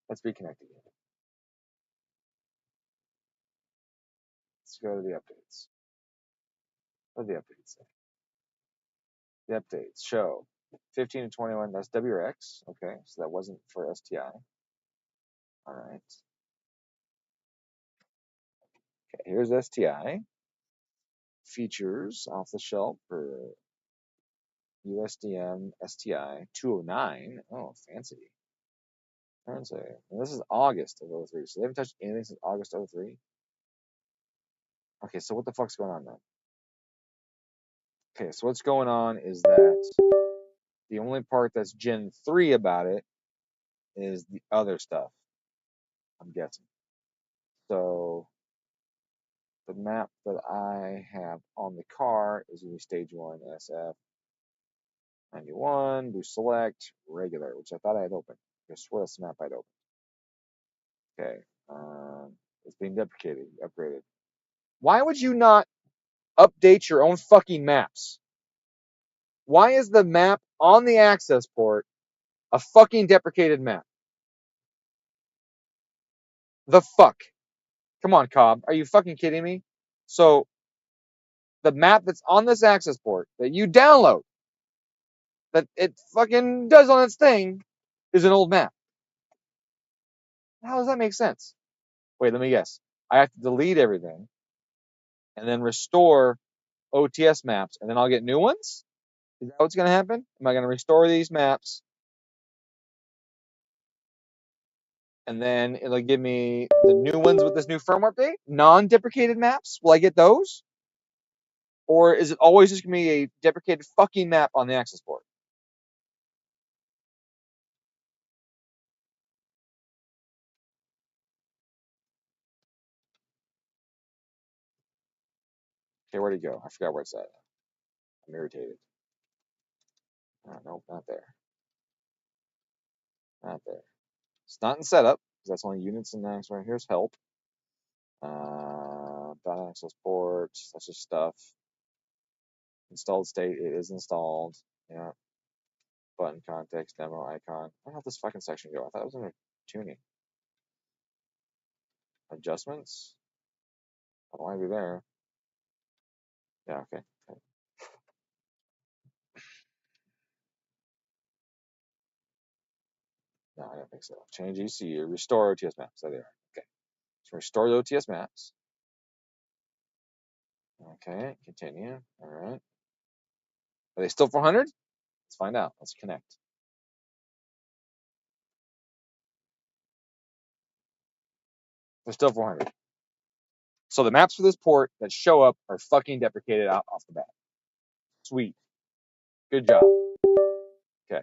Let's reconnect again. Let's go to the updates. What are the updates say? The updates show 15 to 21. That's WRX. Okay, so that wasn't for STI. All right. Okay, here's STI. Features off the shelf for USDM STI 209. Oh, fancy. Fancy. And this is August of 03. So they haven't touched anything since August 03. Okay, so what the fuck's going on then? Okay, so what's going on is that the only part that's Gen 3 about it is the other stuff, I'm guessing. So the map that I have on the car is going to be stage 1 SF 91, boost select, regular, which I thought I had opened. I swear that's the map I'd opened. Okay. It's being deprecated, upgraded. Why would you not update your own fucking maps? Why is the map on the access port a fucking deprecated map? The fuck? Come on, Cobb. Are you fucking kidding me? So, the map that's on this access port that you download, that it fucking does on its thing, is an old map. How does that make sense? Wait, let me guess. I have to delete everything and then restore OTS maps, and then I'll get new ones? Is that what's going to happen? Am I going to restore these maps, and then it'll give me the new ones with this new firmware update? Non-deprecated maps? Will I get those? Or is it always just going to be a deprecated fucking map on the access port? Okay, where'd he go? I forgot where it's at. I'm irritated. Oh, nope, not there. Not there. It's not in setup, because that's only units and next. Right here's help. Dot access port. That's just stuff. Installed state. It is installed. Yeah. Button context, demo icon. Where did this fucking section go? I thought it was under tuning. Adjustments? I don't want to be there. Yeah, okay. No, I don't think so. Change ECU, restore OTS maps. There they are. Okay. So restore the OTS maps. Okay, continue. All right. Are they still 400? Let's find out. Let's connect. They're still 400. So the maps for this port that show up are fucking deprecated out off the bat. Sweet. Good job. Okay.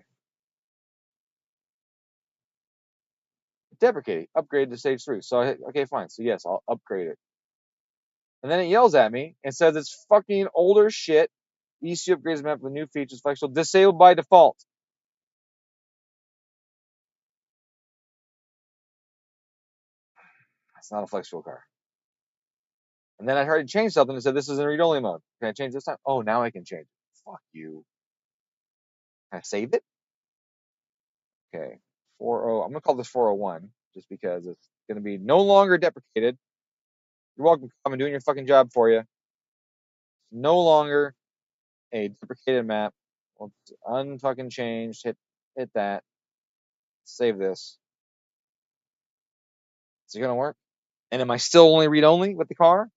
Deprecating. Upgrade to stage 3. So, okay, fine. So, yes, I'll upgrade it. And then it yells at me and says it's fucking older shit. ECU upgrades map with new features, flexible, disabled by default. It's not a flexible car. And then I tried to change something and said this is in read-only mode. Can I change this time? Oh, now I can change it. Fuck you. Can I save it? Okay. 40. I'm gonna call this 401 just because it's gonna be no longer deprecated. You're welcome. I'm doing your fucking job for you. It's no longer a deprecated map. Well, unfucking changed. Hit that. Save this. Is it gonna work? And am I still only read only with the car?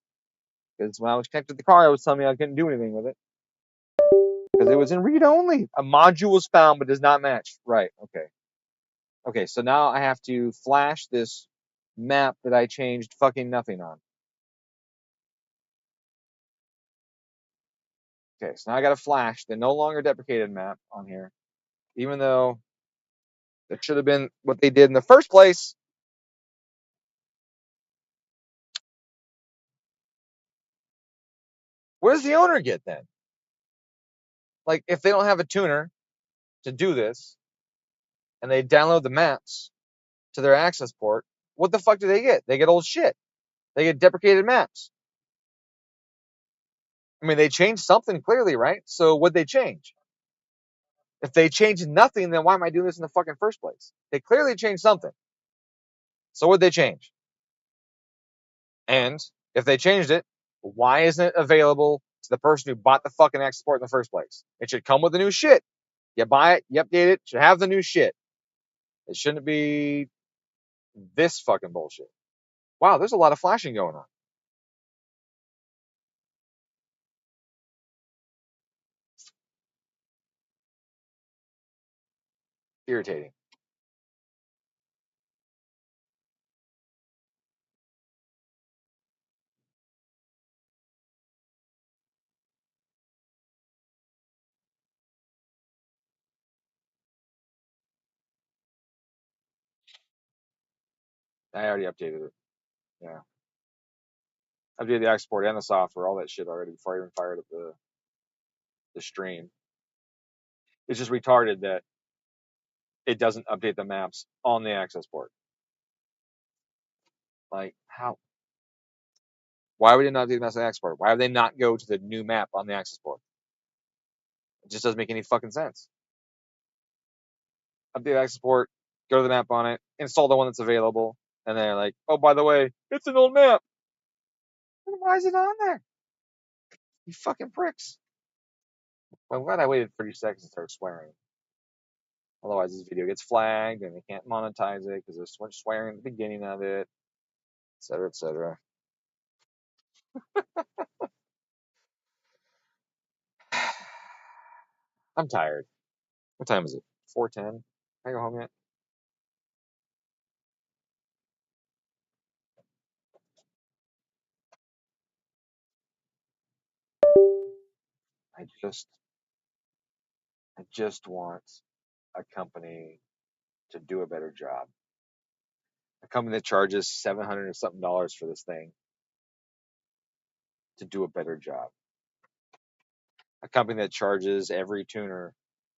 Because when I was connected to the car, I was telling me I couldn't do anything with it because it was in read only. A module was found but does not match. Right. Okay. Okay. So now I have to flash this map that I changed fucking nothing on. Okay. So now I got to flash the no longer deprecated map on here, even though that should have been what they did in the first place. What does the owner get then? Like, if they don't have a tuner to do this and they download the maps to their access port, what the fuck do they get? They get old shit. They get deprecated maps. I mean, they changed something clearly, right? So what'd they change? If they changed nothing, then why am I doing this in the fucking first place? They clearly changed something. So what'd they change? And if they changed it, why isn't it available to the person who bought the fucking access port in the first place? It should come with the new shit. You buy it, you update it, should have the new shit. It shouldn't be this fucking bullshit. Wow, there's a lot of flashing going on. Irritating. I already updated it. Yeah. I updated the export and the software, all that shit already before I even fired up the stream. It's just retarded that it doesn't update the maps on the access port. Like, how? Why would it not do the maps on the access port? Why would they not go to the new map on the access port? It just doesn't make any fucking sense. Update the access port, go to the map on it, install the one that's available, and they're like, oh, by the way, it's an old map. Then why is it on there? You fucking pricks. Well, I'm glad I waited 30 seconds to start swearing. Otherwise, this video gets flagged and they can't monetize it because there's so much swearing at the beginning of it, et cetera, et cetera. I'm tired. What time is it? 4:10. Can I go home yet? I just, I just want a company to do a better job. A company that charges $700 or something for this thing to do a better job. a company that charges every tuner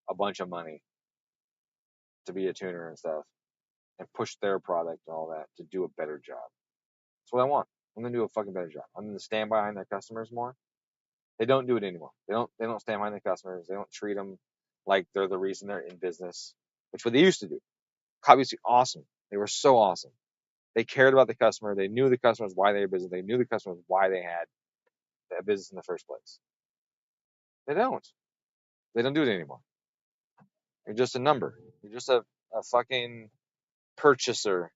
a bunch of money to be a tuner and stuff, and push their product and all that to do a better job. That's what I want. I'm gonna do a fucking better job. I'm gonna stand behind their customers more. They don't do it anymore. They don't stand behind their customers. They don't treat them like they're the reason they're in business, which what they used to do. Cobb used to be awesome. They were so awesome. They cared about the customer. They knew the customers why they were business. They knew the customers why they had that business in the first place. They don't. They don't do it anymore. You're just a number. You're just a fucking purchaser.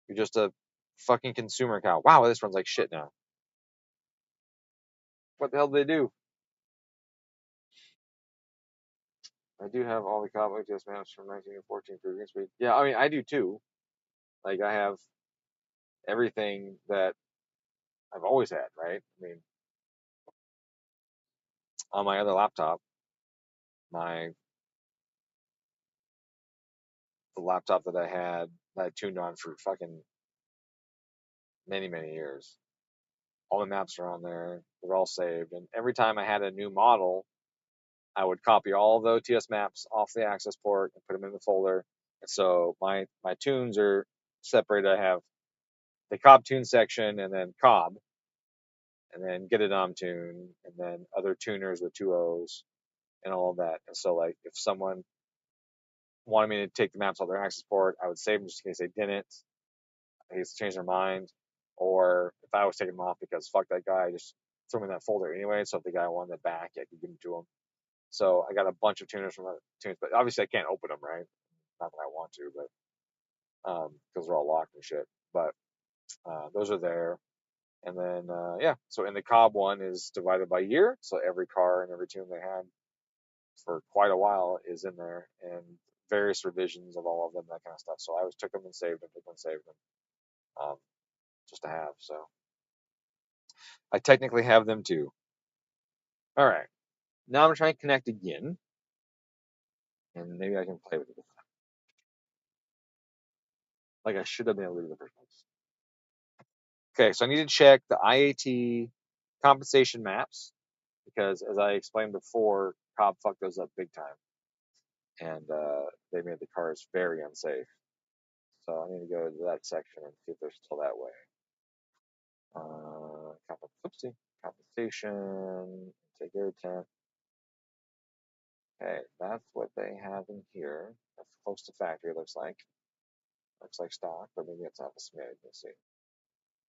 You're just a fucking consumer cow. Wow, this runs like shit now. What the hell do they do? I do have all the Cobb OTS maps from 1914 for green speed. Yeah, I mean, I do too. Like, I have everything that I've always had, right? I mean, on my other laptop, my the laptop that I had that I tuned on for fucking many, many years. All the maps are on there. They're all saved. And every time I had a new model, I would copy all the OTS maps off the access port and put them in the folder. And so my tunes are separated. I have the Cobb tune section and then Cobb, and then get a Dom tune, and then other tuners with two O's and all of that. And so, like, if someone wanted me to take the maps off their access port, I would save them just in case they didn't. I guess change their mind. Or if I was taking them off because fuck that guy, I just threw them in that folder anyway. So if the guy wanted it back, I could give them to him. So I got a bunch of tuners from other tunes, but obviously I can't open them, right? Not that I want to, but because they're all locked and shit. But those are there. And then yeah, so in the Cobb one is divided by year, so every car and every tune they had for quite a while is in there, and various revisions of all of them, that kind of stuff. So I always took them and saved them, took them and saved them, just to have. So I technically have them too. All right, now I'm gonna try and connect again, and maybe I can play with it like I should have been able to do the first place. Okay, so I need to check the IAT compensation maps because, as I explained before, Cobb fucked those up big time, and they made the cars very unsafe. So I need to go to that section and see if they're still that way. Compensation, take air temp. Okay, that's what they have in here. That's close to factory, looks like. Looks like stock, but maybe it's off a smidge. Let's see.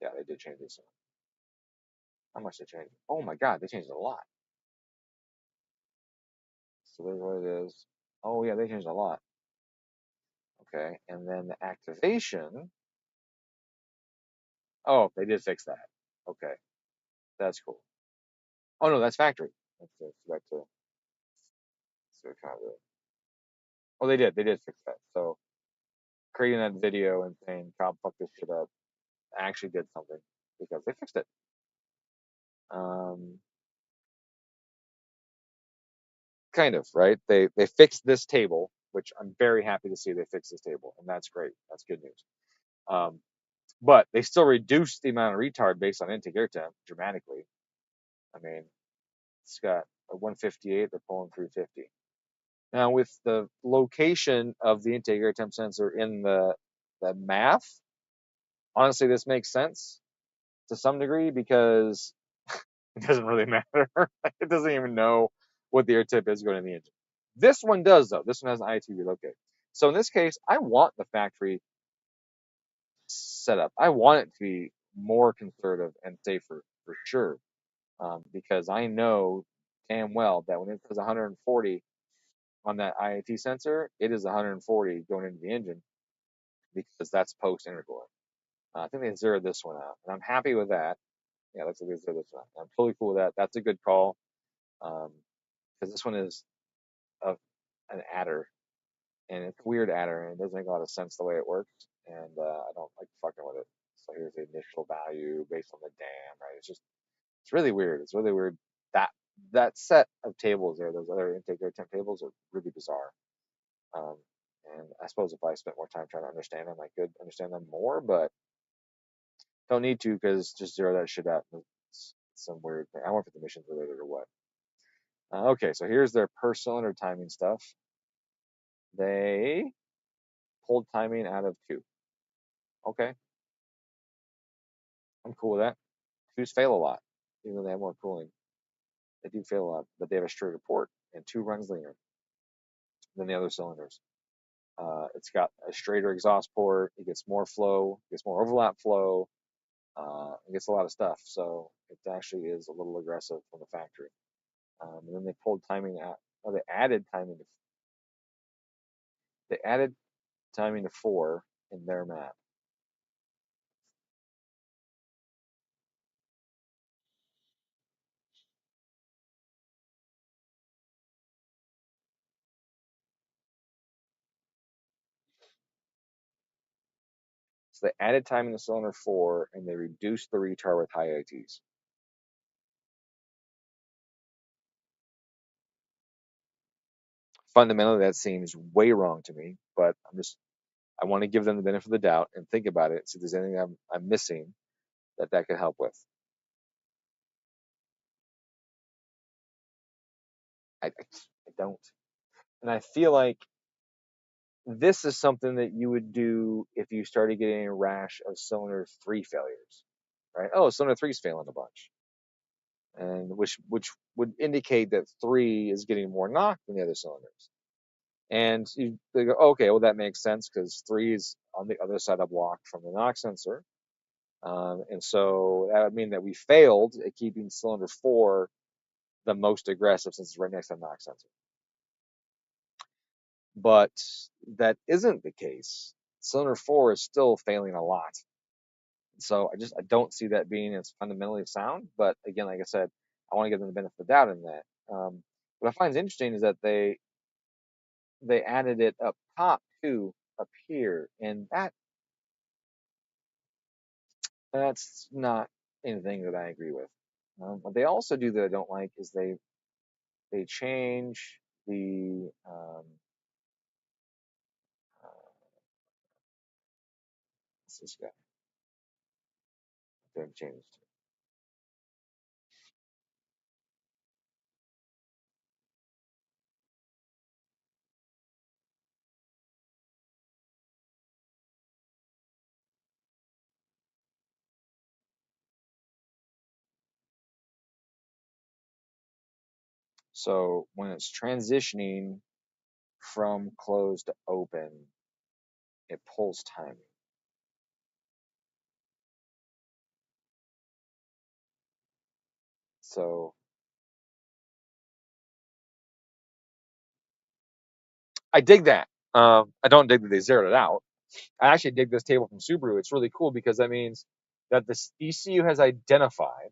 Yeah, they did change this one. How much they changed? Oh my god, they changed a lot. So there's what it is. Oh yeah, they changed a lot. Okay, and then the activation. Oh, they did fix that. Okay, that's cool. Oh no, that's factory. That's back to kind of. Oh, they did. They did fix that. So creating that video and saying "Cobb fuck this shit up" actually did something because they fixed it. Um, kind of right. They fixed this table, which I'm very happy to see they fixed this table, and that's great. That's good news. Um, but they still reduced the amount of retard based on intake air temp dramatically. I mean, it's got a 158, they're pulling 350. Now, with the location of the intake air temp sensor in the math, honestly, this makes sense to some degree because it doesn't really matter. It doesn't even know what the air tip is going in the engine. This one does, though. This one has an IAT relocate. So in this case, I want the factory setup. I want it to be more conservative and safer for sure, because I know damn well that when it says 140 on that IAT sensor, it is 140 going into the engine because that's post intercooler. I think they zeroed this one out, and I'm happy with that. Yeah, looks like they zeroed this one out. I'm totally cool with that. That's a good call, because this one is an adder, and it's a weird adder, and it doesn't make a lot of sense the way it works, and I don't like fucking with it. So here's the initial value based on the dam, right? It's really weird. It's really weird. That that set of tables there, those other intake air temp tables, are really bizarre. Um, and I suppose if I spent more time trying to understand them, I could understand them more, but don't need to because just zero that shit out. It's some weird thing. I wonder if it's emissions related or what. Okay, so here's their per cylinder timing stuff. They pulled timing out of two. Okay, I'm cool with that. Twos fail a lot, even though they have more cooling. They do fail a lot, but they have a straighter port and two runs leaner than the other cylinders. It's got a straighter exhaust port. It gets more flow, it gets more overlap flow. It gets a lot of stuff. So it actually is a little aggressive from the factory. And then they pulled timing out. Oh, they added timing to four in their map. So they added timing to cylinder four and they reduced the retard with high ITs. Fundamentally, that seems way wrong to me, but I want to give them the benefit of the doubt and think about it, see if there's anything I'm missing that could help with. I don't. And I feel like this is something that you would do if you started getting a rash of cylinder three failures, right? Oh, cylinder three's failing a bunch, and which would indicate that three is getting more knock than the other cylinders. And they go, okay, well that makes sense because three is on the other side of block from the knock sensor, and so that would mean that we failed at keeping cylinder four the most aggressive since it's right next to the knock sensor. But that isn't the case. Cylinder four is still failing a lot. So I don't see that being as fundamentally sound. But again, like I said, I want to give them the benefit of the doubt in that. What I find interesting is that they added it up top too, up here, and that's not anything that I agree with. What they also do that I don't like is they change the what's this guy? They've changed. So when it's transitioning from closed to open, it pulls timing. So I dig that. I don't dig that they zeroed it out. I actually dig this table from Subaru. It's really cool because that means that this ECU has identified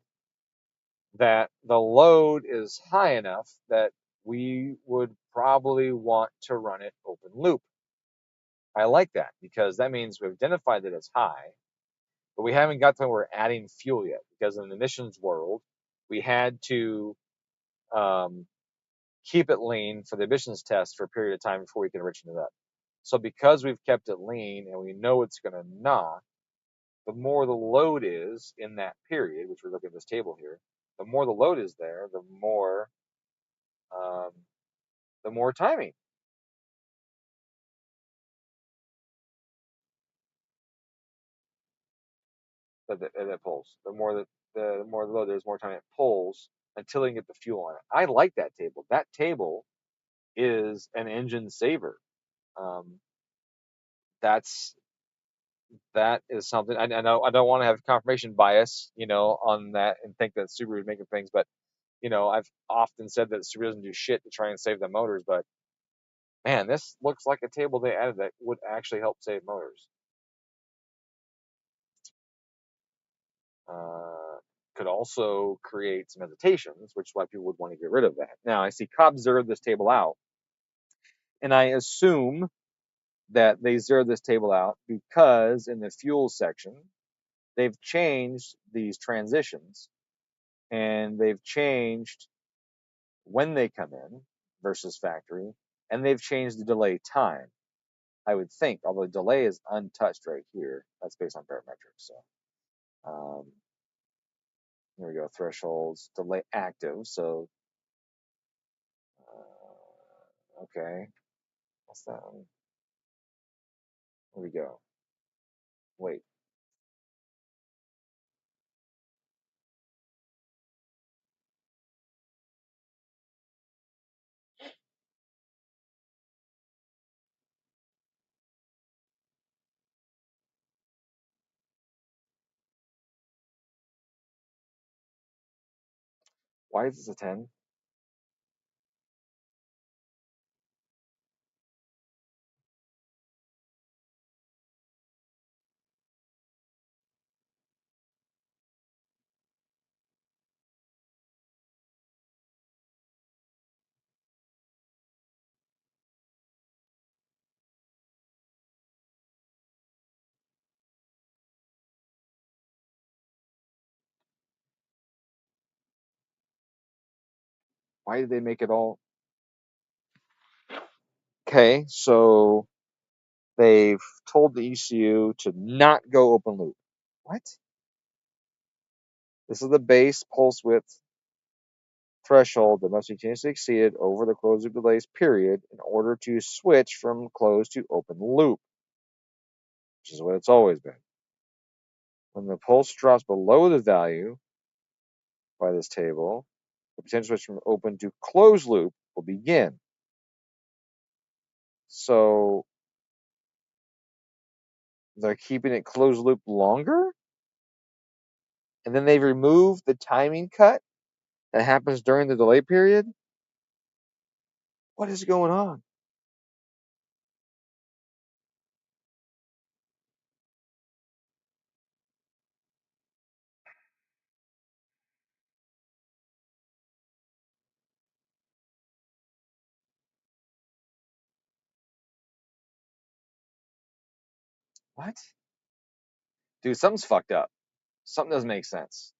that the load is high enough that we would probably want to run it open loop. I like that because that means we've identified that it's high, but we haven't got to where we're adding fuel yet. Because in the emissions world, we had to um, keep it lean for the emissions test for a period of time before we can enrich it up. So because we've kept it lean and we know it's going to knock, the more the load is in that period, which we're looking at this table here, the more the load is there, um, the more timing that pulls. The more the load, there's more time it pulls until you can get the fuel on it. I like that table. That table is an engine saver. Um, that's that is something I know. I don't want to have confirmation bias, on that and think that Subaru is making things, but I've often said that Subaru doesn't do shit to try and save the motors, but man, this looks like a table they added that would actually help save motors. Uh, could also create some hesitations, which is why people would want to get rid of that. Now, I see Cobb zeroed this table out, and I assume that they zeroed this table out because in the fuel section, they've changed these transitions and they've changed when they come in versus factory, and they've changed the delay time. I would think, although delay is untouched right here, that's based on parametrics. So um, here we go, thresholds, delay active. So Okay. What's that one? Here we go. Wait. Why is this a 10? Why did they make it all? Okay, so they've told the ECU to not go open loop. What? This is the base pulse width threshold that must be continuously exceeded over the closed loop delays period in order to switch from closed to open loop, which is what it's always been. When the pulse drops below the value by this table, the potential switch from open to closed loop will begin. So they're keeping it closed loop longer, and then they remove the timing cut that happens during the delay period. What is going on? What? Dude, something's fucked up. Something doesn't make sense.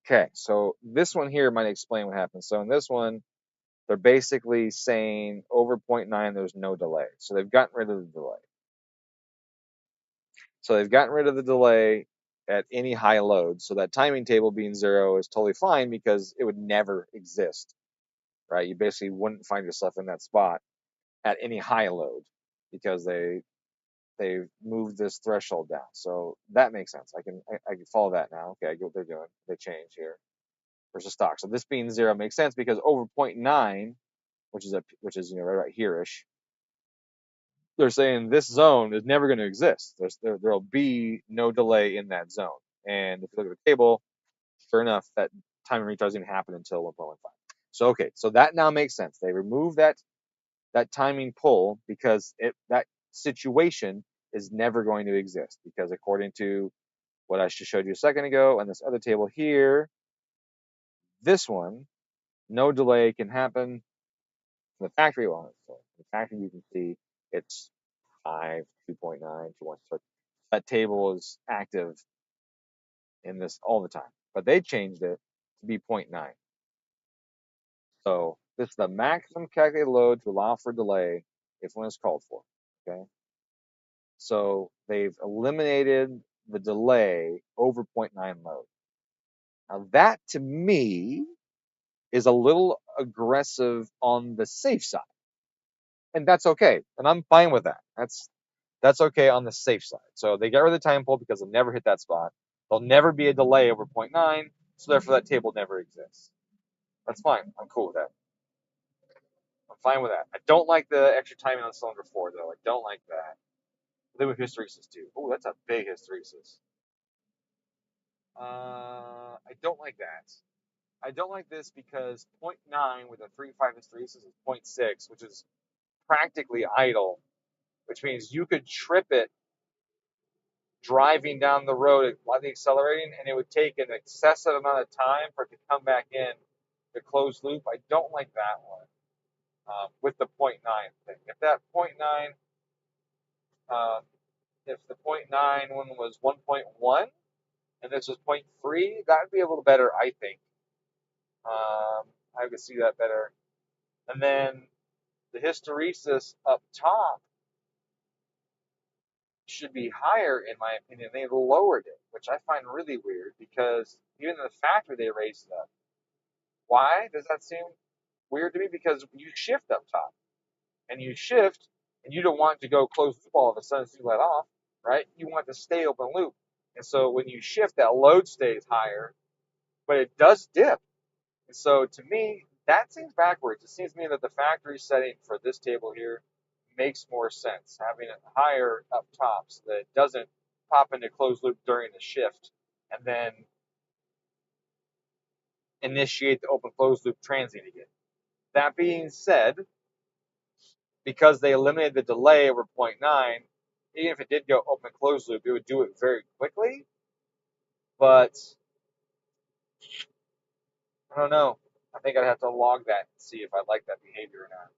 Okay, so this one here might explain what happens. So in this one, they're basically saying over 0.9, there's no delay. So they've gotten rid of the delay. So they've gotten rid of the delay at any high load. So that timing table being 0 is totally fine because it would never exist, right? You basically wouldn't find yourself in that spot at any high load because they've moved this threshold down. So that makes sense. I can follow that now. Okay, I get what they're doing. They change here versus stock. So this being 0 makes sense because over zero point 0.9, which is right here-ish, they're saying this zone is never going to exist. There'll be no delay in that zone. And if you look at the table, sure enough, that timing retard doesn't even happen until 1.15. So okay, so that now makes sense. They remove that timing pull because that situation is never going to exist because according to what I just showed you a second ago and this other table here, this one, no delay can happen from the factory one. So the factory you can see it's 5, 2.9, 2.1. So that table is active in this all the time. But they changed it to be 0.9. So this is the maximum calculated load to allow for delay if one is called for. Okay. So they've eliminated the delay over zero point 0.9 load. Now that to me is a little aggressive on the safe side. And that's okay. And I'm fine with that. That's okay on the safe side. So they get rid of the time pull because they'll never hit that spot. There'll never be a delay over zero point 0.9, so therefore that table never exists. That's fine. I'm cool with that. I'm fine with that. I don't like the extra timing on cylinder 4, though. I don't like that. They with hysteresis, too. Oh, that's a big hysteresis. I don't like that. I don't like this because zero point 0.9 with a 3.5 hysteresis is 0.6, which is practically idle, which means you could trip it driving down the road while accelerating, and it would take an excessive amount of time for it to come back in the closed loop. I don't like that one with the 0.9 thing. If that 0.9, uh, if the 0.9 one was 1.1 and this was 0.3, that would be a little better, I think. I could see that better. And then the hysteresis up top should be higher, in my opinion. They lowered it, which I find really weird because even in the factory they raised it up. Why does that seem weird to me? Because you shift up top and you shift and you don't want to go closed loop all of a sudden as you let off, right? You want to stay open loop. And so when you shift, that load stays higher, but it does dip. And so to me, that seems backwards. It seems to me that the factory setting for this table here makes more sense, having it higher up top so that it doesn't pop into closed loop during the shift and then initiate the open closed loop transient again. That being said, because they eliminated the delay over point 0.9, even if it did go open closed loop, it would do it very quickly. But I don't know. I think I'd have to log that and see if I like that behavior or not.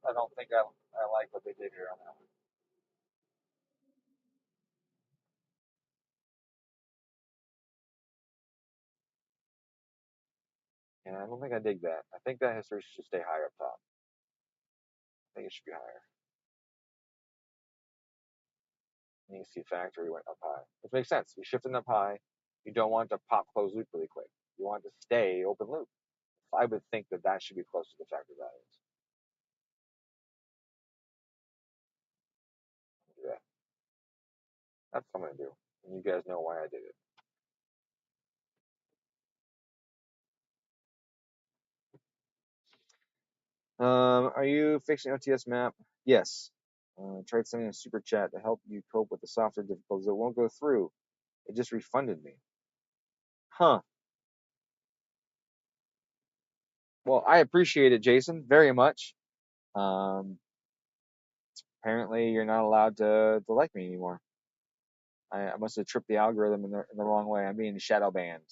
I don't think I like what they did here on that one. Yeah, I don't think I dig that. I think that history should stay higher up top. I think it should be higher. And you see factory went up high, which makes sense. You're shifting up high. You don't want to pop closed loop really quick. You want to stay open loop. I would think that that should be close to the factory values. Do that. That's what I'm gonna do. And you guys know why I did it. Are you fixing OTS map? Yes. Tried sending a super chat to help you cope with the software difficulties. It won't go through. It just refunded me. Huh. Well, I appreciate it, Jason, very much. Um, apparently, you're not allowed to like me anymore. I must have tripped the algorithm in the wrong way. I'm being shadow banned.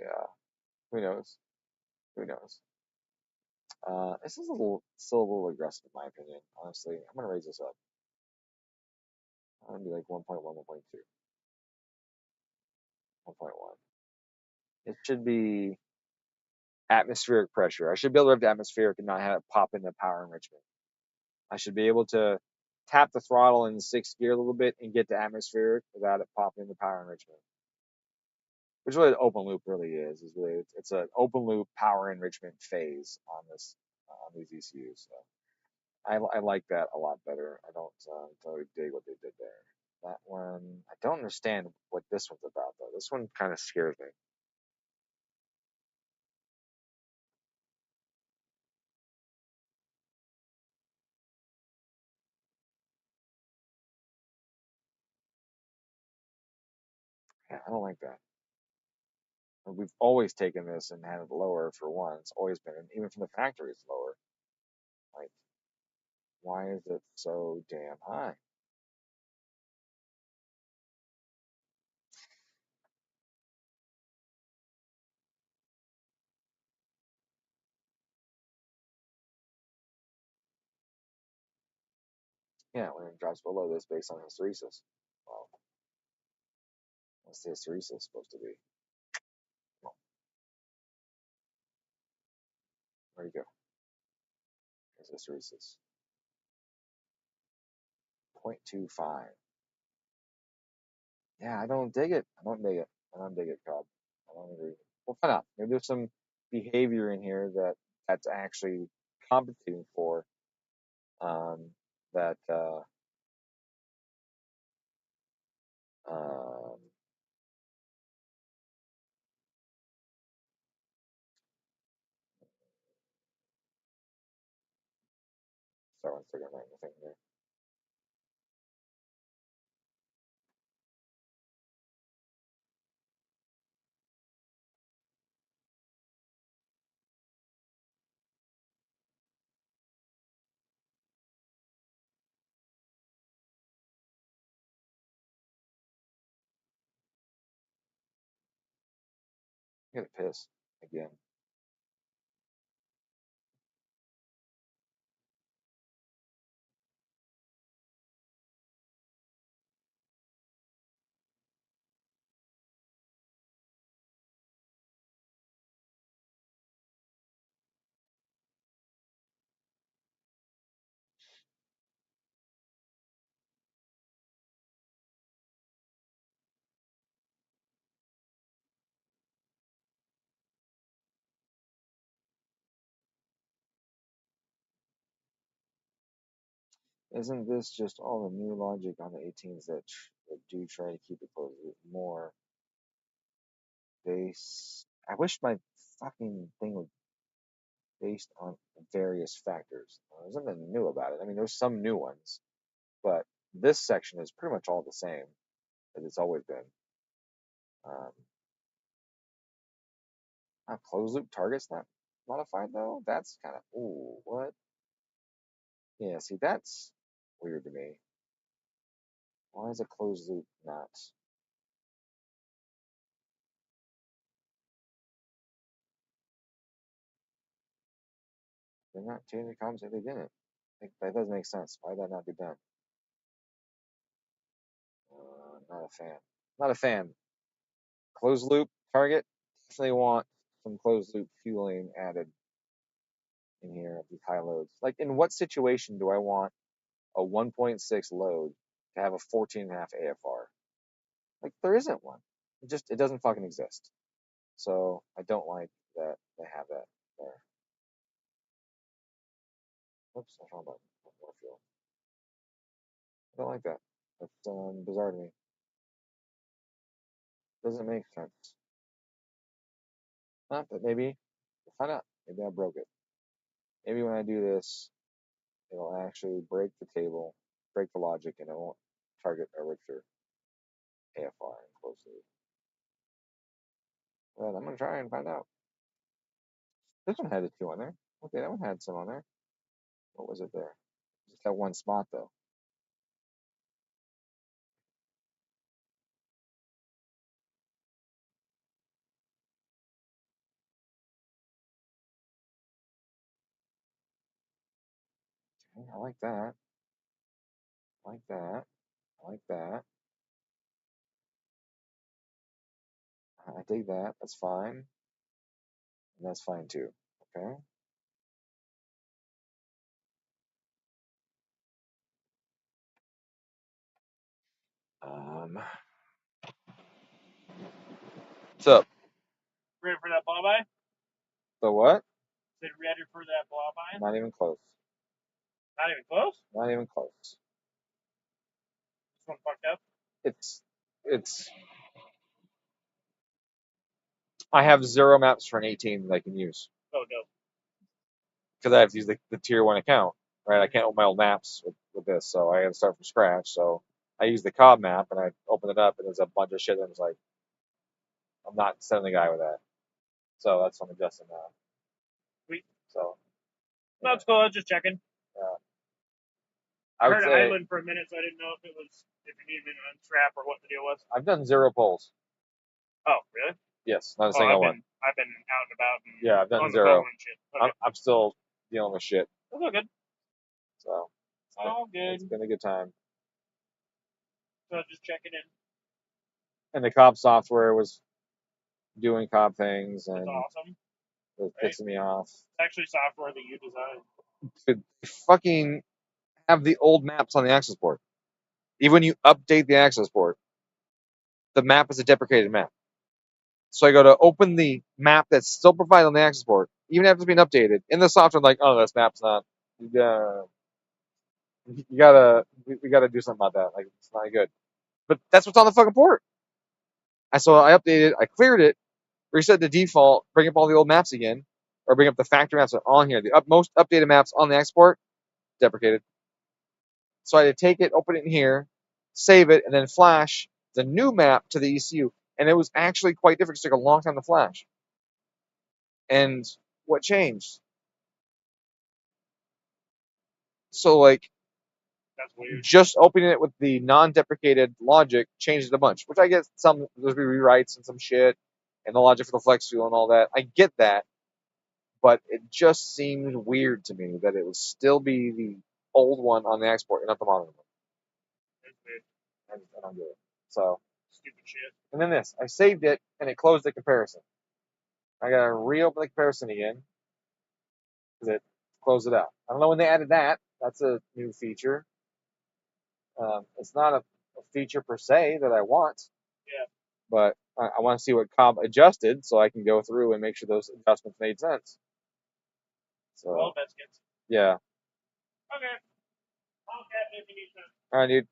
Yeah. Who knows? Who knows? This is still a little aggressive in my opinion. Honestly, I'm gonna raise this up. I'm gonna be like 1.1, 1.2, 1.1. It should be atmospheric pressure. I should be able to have the atmospheric and not have it pop into power enrichment. I should be able to tap the throttle in the sixth gear a little bit and get to atmospheric without it popping into power enrichment. Which is what an open loop really is. Is really it's an open loop power enrichment phase on this on these ECUs. So I like that a lot better. I don't totally dig what they did there. That one I don't understand what this one's about though. This one kind of scares me. Yeah, I don't like that. We've always taken this and had it lower for one. It's always been, and even from the factory, it's lower. Like, why is it so damn high? Yeah, when it drops below this based on hysteresis. Well, what's the hysteresis supposed to be? Well, where you go? Here's hysteresis. 0.25. Yeah, I don't dig it. I don't dig it. I don't dig it, Cobb. I don't agree. We'll find out. Maybe there's some behavior in here that's actually compensating for um, that um, sorry, one second, I'm writing the thing here. I'm gonna piss again. Isn't this just all the new logic on the 18s that do try to keep it closed loop more? I wish my fucking thing was based on various factors. There's nothing new about it. I mean, there's some new ones, but this section is pretty much all the same as it's always been. Closed loop targets not modified though. That's kind of ooh what? Yeah, see that's weird to me. Why is a closed loop not? They're not changing the comments if they didn't. That doesn't make sense. Why would that not be done? Not a fan. Not a fan. Closed loop target. Definitely want some closed loop fueling added in here at these high loads. Like, in what situation do I want a 1.6 load to have a 14.5 AFR? Like, there isn't one. It doesn't fucking exist. So I don't like that they have that there. Oops, I found that more fuel. I don't like that. That's bizarre to me. Doesn't make sense. But maybe we'll find out. Maybe I broke it. Maybe when I do this, it'll actually break the table, break the logic, and it won't target a richer AFR closely. But I'm gonna try and find out. This one had a 2 on there. Okay, that one had some on there. What was it there? Just that one spot though. Okay, I like that. I like that. I like that. I dig that. That's fine. And that's fine too. Okay. What's up? Ready for that blow by? The what? Is it ready for that blow by? Not even close. Not even close? Not even close. This one fucked up? It's I have 0 maps for an 18 that I can use. Oh, no. Because I have to use the tier 1 account, right? I can't open my old maps with this, so I got to start from scratch. So I use the Cobb map, and I open it up, and there's a bunch of shit that was like, I'm not sending the guy with that. So that's what I'm adjusting now. Sweet. So. Yeah. That's cool. I was just checking. I heard say, Island for a minute, so I didn't know if you needed an unstrap or what the deal was. I've done 0 polls. Oh, really? Yes, not a single one. I've been out and about. And yeah, I've done 0. Shit. Okay. I'm still dealing with shit. That's all good. So. All good. It's been a good time. So just checking in. And the Cobb software was doing Cobb things, and it's awesome. It was pissing me off. It's actually software that you designed. To fucking have the old maps on the access port. Even when you update the access port, the map is a deprecated map. So I go to open the map that's still provided on the access port, even after it's been updated. In the software, like, oh, this map's not. We gotta do something about that. Like, it's not good. But that's what's on the fucking port. I updated, I cleared it, reset the default, bring up all the old maps again, or bring up the factory maps that are on here. The most updated maps on the export, deprecated. So I had to take it, open it in here, save it, and then flash the new map to the ECU. And it was actually quite different. It took a long time to flash. And what changed? So, like, that's weird. Just opening it with the non-deprecated logic changes it a bunch, which I get there's rewrites and some shit, and the logic for the flex fuel and all that. I get that, but it just seemed weird to me that it would still be the old one on the export and not the modern one. I don't get it. So stupid shit. And then this, I saved it and it closed the comparison. I gotta reopen the comparison again because it closed it out. I don't know when they added that. That's a new feature. It's not a feature per se that I want. Yeah. But I want to see what Cobb adjusted so I can go through and make sure those adjustments made sense. So. Well, that's good. Yeah. Okay. All right, dude.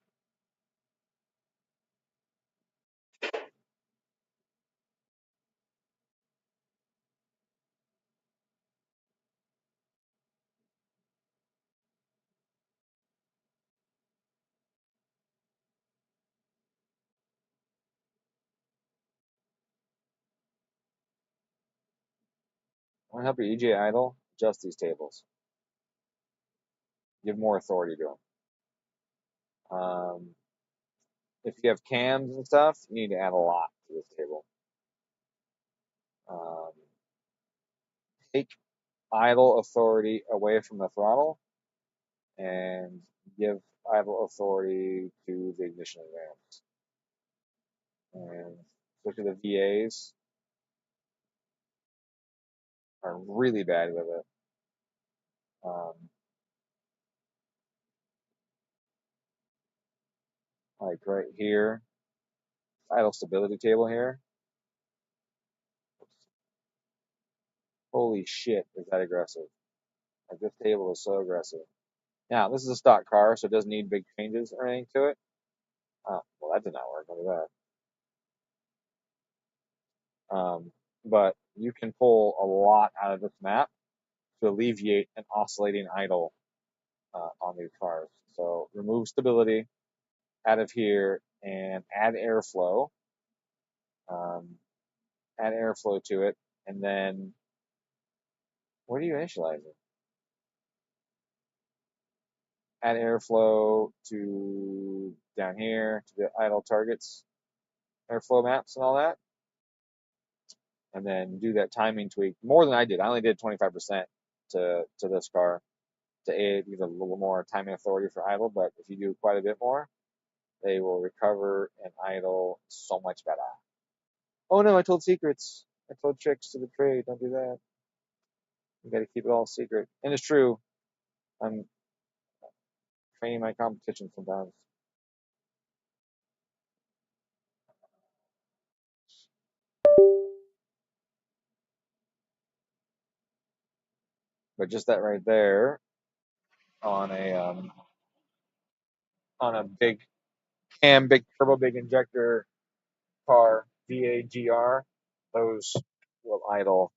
Want to help your EJ idle? Adjust these tables. Give more authority to them. If you have cams and stuff, you need to add a lot to this table. Um, take idle authority away from the throttle and give idle authority to the ignition advance. And especially the VAs are really bad with it. Like right here, idle stability table here. Holy shit, is that aggressive? Like this table is so aggressive. Now, this is a stock car, so it doesn't need big changes or anything to it. Oh, well, that did not work. Look at that. But you can pull a lot out of this map to alleviate an oscillating idle on these cars. So remove stability out of here and add airflow. Add airflow to it, and then where do you initialize it? Add airflow to down here to the idle targets, airflow maps and all that, and then do that timing tweak more than I did. I only did 25% to this car to aid a little more timing authority for idle, but if you do quite a bit more, they will recover and idle so much better. Oh no, I told secrets. I told tricks to the trade. Don't do that. You got to keep it all secret. And it's true. I'm training my competition sometimes. But just that right there on a big cam, big turbo, big injector car, VAGR, those will idle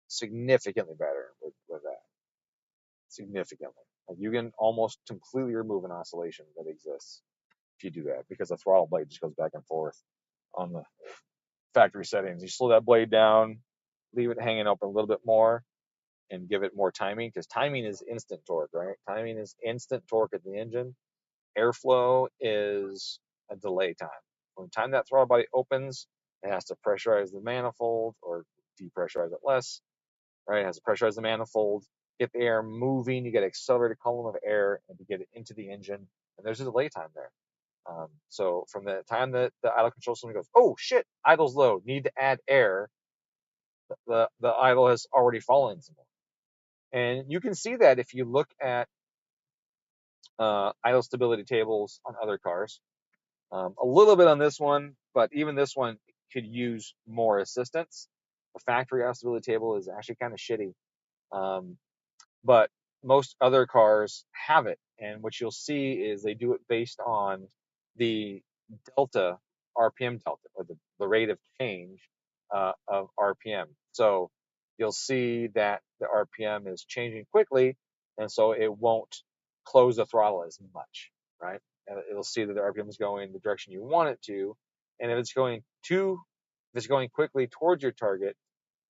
significantly better with that. Significantly. Like you can almost completely remove an oscillation that exists if you do that because the throttle blade just goes back and forth on the factory settings. You slow that blade down, leave it hanging open a little bit more, and give it more timing because timing is instant torque, right? Timing is instant torque at the engine. Airflow is a delay time. When the time that throttle body opens, it has to pressurize the manifold or depressurize it less, right? It has to pressurize the manifold, get the air moving. You get an accelerated column of air and to get it into the engine. And there's a delay time there. So from the time that the idle control system goes, oh shit, idle's low, need to add air, the idle has already fallen some more. And you can see that if you look at idle stability tables on other cars. A little bit on this one, but even this one could use more assistance. The factory idle stability table is actually kind of shitty. But most other cars have it. And what you'll see is they do it based on the delta, RPM delta, or the rate of change of RPM. So you'll see that the RPM is changing quickly, and so it won't close the throttle as much, right? And it'll see that the RPM is going the direction you want it to, and if it's going quickly towards your target,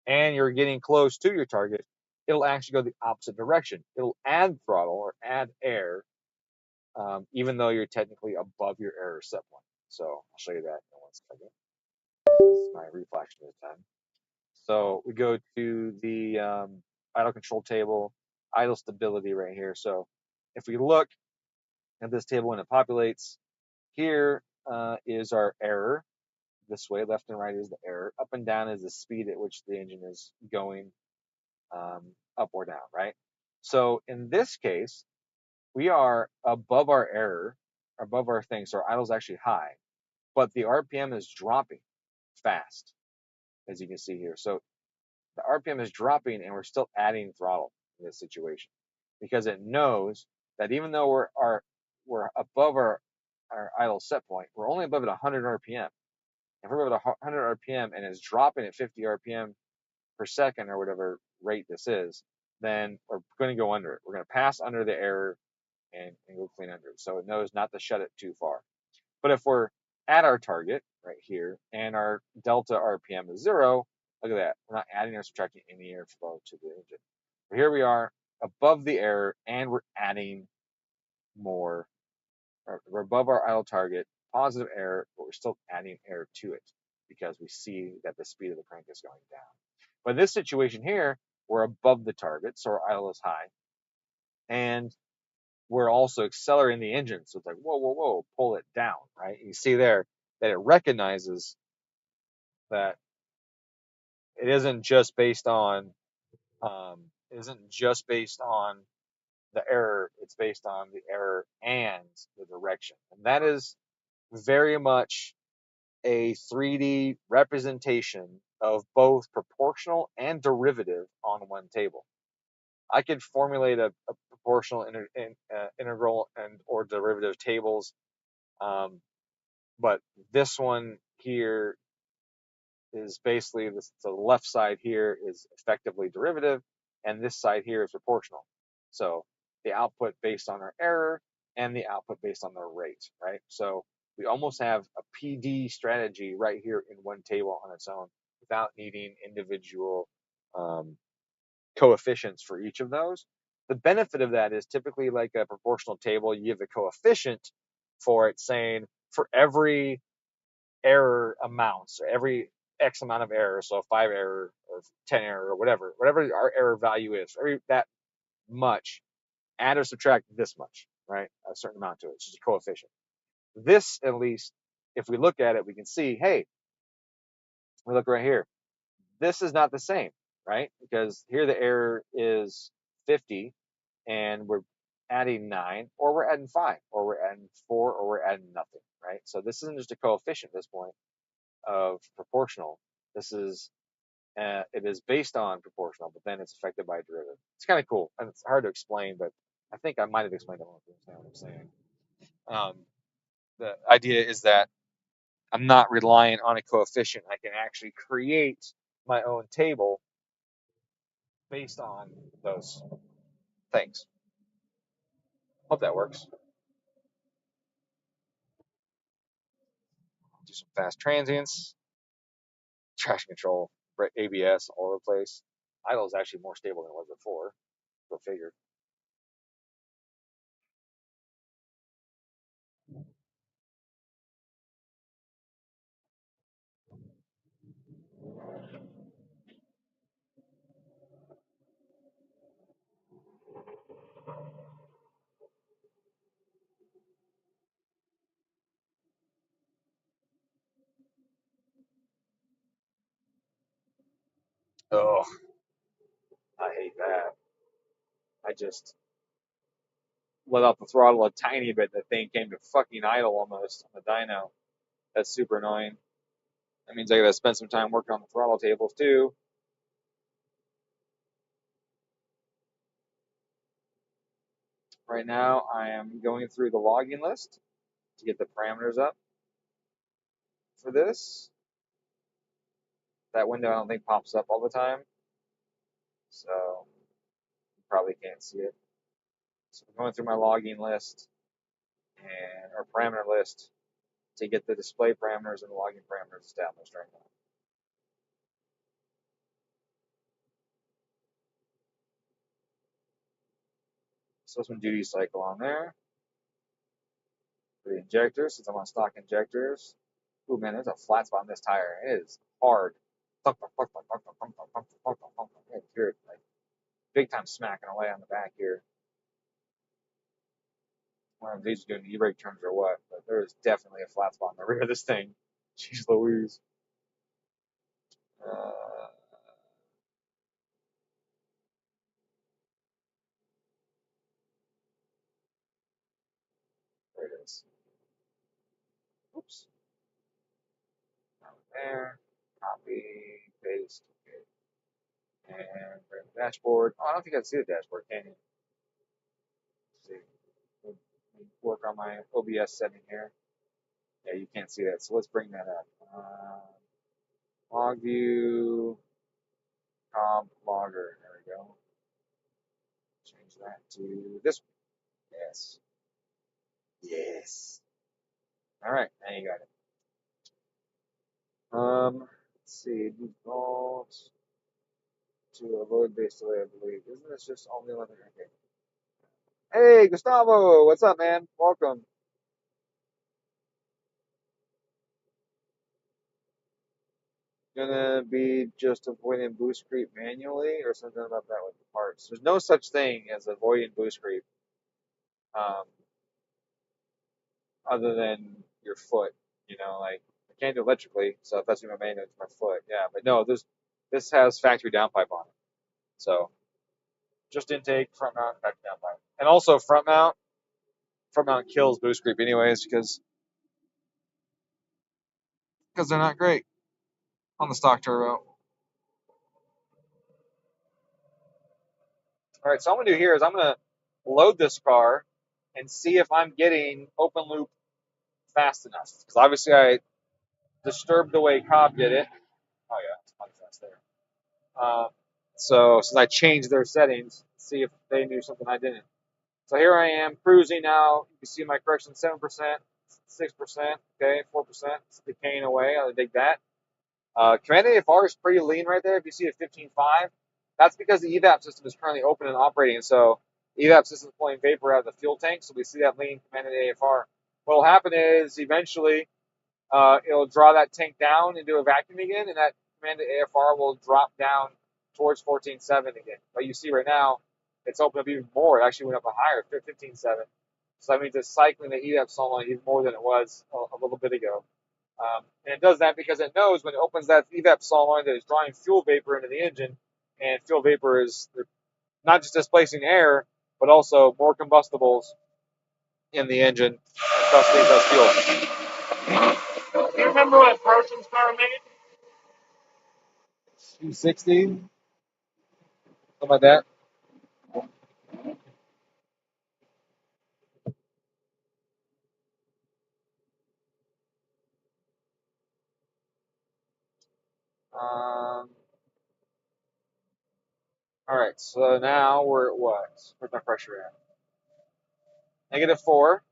and you're getting close to your target, it'll actually go the opposite direction. It'll add throttle or add air, even though you're technically above your error set point. So I'll show you that in 1 second. This is my reflection this time. So we go to the idle control table, idle stability right here. So if we look at this table when it populates, here is our error. This way, left and right is the error. Up and down is the speed at which the engine is going up or down, right? So in this case, we are above our error, above our thing. So our idle is actually high, but the RPM is dropping fast, as you can see here. So the RPM is dropping and we're still adding throttle in this situation because it knows that even though we're above our idle set point, we're only above at 100 RPM. If we're above at 100 RPM and it's dropping at 50 RPM per second or whatever rate this is, then we're going to go under it. We're going to pass under the error and go clean under it. So it knows not to shut it too far. But if we're at our target right here and our delta RPM is 0, look at that. We're not adding or subtracting any airflow to the engine. But here we are above the error and we're adding more. We're above our idle target, positive error, but we're still adding error to it because we see that the speed of the crank is going down. But in this situation here, we're above the target, so our idle is high. And we're also accelerating the engine. So it's like, whoa, whoa, whoa, pull it down, right? You see there that it recognizes that it isn't just based on the error, it's based on the error and the direction. And that is very much a 3D representation of both proportional and derivative on one table. I could formulate a proportional, integral, and or derivative tables, but this one here is basically the left side here is effectively derivative, and this side here is proportional. So the output based on our error and the output based on the rate, right? So we almost have a PD strategy right here in one table on its own without needing individual coefficients for each of those. The benefit of that is typically like a proportional table, you give a coefficient for it saying for every error amounts, or every X amount of error, so 5 error or 10 error or whatever our error value is, for every that much, add or subtract this much, right? A certain amount to it. It's just a coefficient. This, at least, if we look at it, we can see, hey, we look right here. This is not the same, right? Because here the error is 50 and we're adding 9, or we're adding 5, or we're adding 4, or we're adding nothing, right? So this isn't just a coefficient at this point of proportional. This is it is based on proportional, but then it's affected by a derivative. It's kind of cool, and it's hard to explain, but I think I might have explained it if you understand what I'm saying. The idea is that I'm not relying on a coefficient. I can actually create my own table based on those things. Hope that works. Do some fast transients, traction control, ABS all over the place. Idle is actually more stable than it was before. Go figure. Oh, I hate that. I just let off the throttle a tiny bit. The thing came to fucking idle almost on the dyno. That's super annoying. That means I gotta spend some time working on the throttle tables too. Right now, I am going through the logging list to get the parameters up for this. That window I don't think pops up all the time, so you probably can't see it. So I'm going through my logging list and our parameter list to get the display parameters and the logging parameters established right now. So some duty cycle on there. For the injectors, since I'm on stock injectors. Ooh, man, there's a flat spot on this tire. It is hard. You can hear it like big time smacking away on the back here. One of these doing e-brake turns or what, but there is definitely a flat spot in the rear of this thing. Jeez Louise. Uh, there it is. Oops. Down there. Copy, paste. Okay. And bring the dashboard. Oh, I don't think I can see the dashboard, can you? Let's see. work on my OBS setting here. Yeah, you can't see that, so let's bring that up. Log view, Cobb logger. There we go. Change that to this one. Yes. Yes. All right, now you got it. Let's see. Default to avoid base delay, I believe. Isn't this just only 11? Okay. Hey, Gustavo, what's up, man? Welcome. Gonna be just avoiding boost creep manually, or something about that with the parts. There's no such thing as avoiding boost creep, um, other than your foot. Like I can't do electrically, so if that's what my main, it's my foot. Yeah, but no, this has factory downpipe on it, so just intake, front mount, factory downpipe, and also front mount kills boost creep anyways because they're not great on the stock turbo. All right, so what I'm gonna do here is I'm gonna load this car and see if I'm getting open loop fast enough. Because obviously I disturbed the way Cobb did it. Oh yeah, it's plenty fast there. So since I changed their settings, see if they knew something I didn't. So here I am cruising now. You can see my correction 7%, 6%, okay, 4%. It's decaying away. I'll dig that. Command AFR is pretty lean right there. If you see a 15.5, that's because the evap system is currently open and operating. So the evap system is pulling vapor out of the fuel tank. So we see that lean commanded AFR. What will happen is eventually it'll draw that tank down into a vacuum again, and that commanded AFR will drop down towards 14.7 again. But you see right now, it's opened up even more. It actually went up a higher, 15.7. So that means it's cycling the evap solenoid even more than it was a little bit ago. And it does that because it knows when it opens that evap solenoid that is drawing fuel vapor into the engine, and fuel vapor is not just displacing air, but also more combustibles in the engine, and thus leaves us fuel. Do you remember what Proton's car made? 260, something like that. All right, so now we're at what? Where's my pressure at? -4.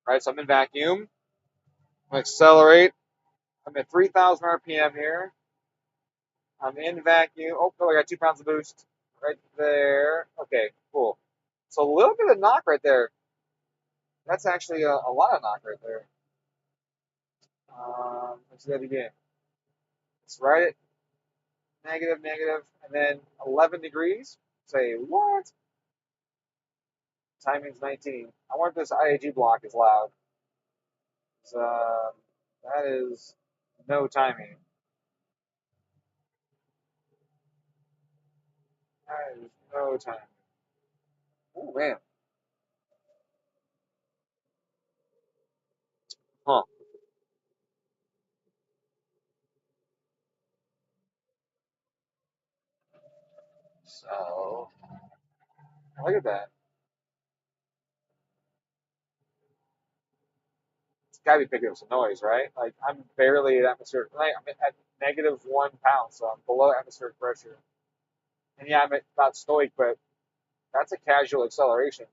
Right, so I'm in vacuum. I'm gonna accelerate. I'm at 3,000 RPM here. I'm in vacuum. Oh, I got 2 pounds of boost right there. Okay, cool. So a little bit of knock right there. That's actually a lot of knock right there. Let's do that again. It's right at negative, and then 11 degrees. Say what? Timing's 19. I wonder if this IAG block is loud. That is no timing. That is no timing. Oh man. Huh. So look at that. It's gotta be picking up some noise, right? Like I'm barely at atmospheric. I'm at -1 pound, so I'm below atmospheric pressure. And yeah, I'm at about stoic, but that's a casual acceleration.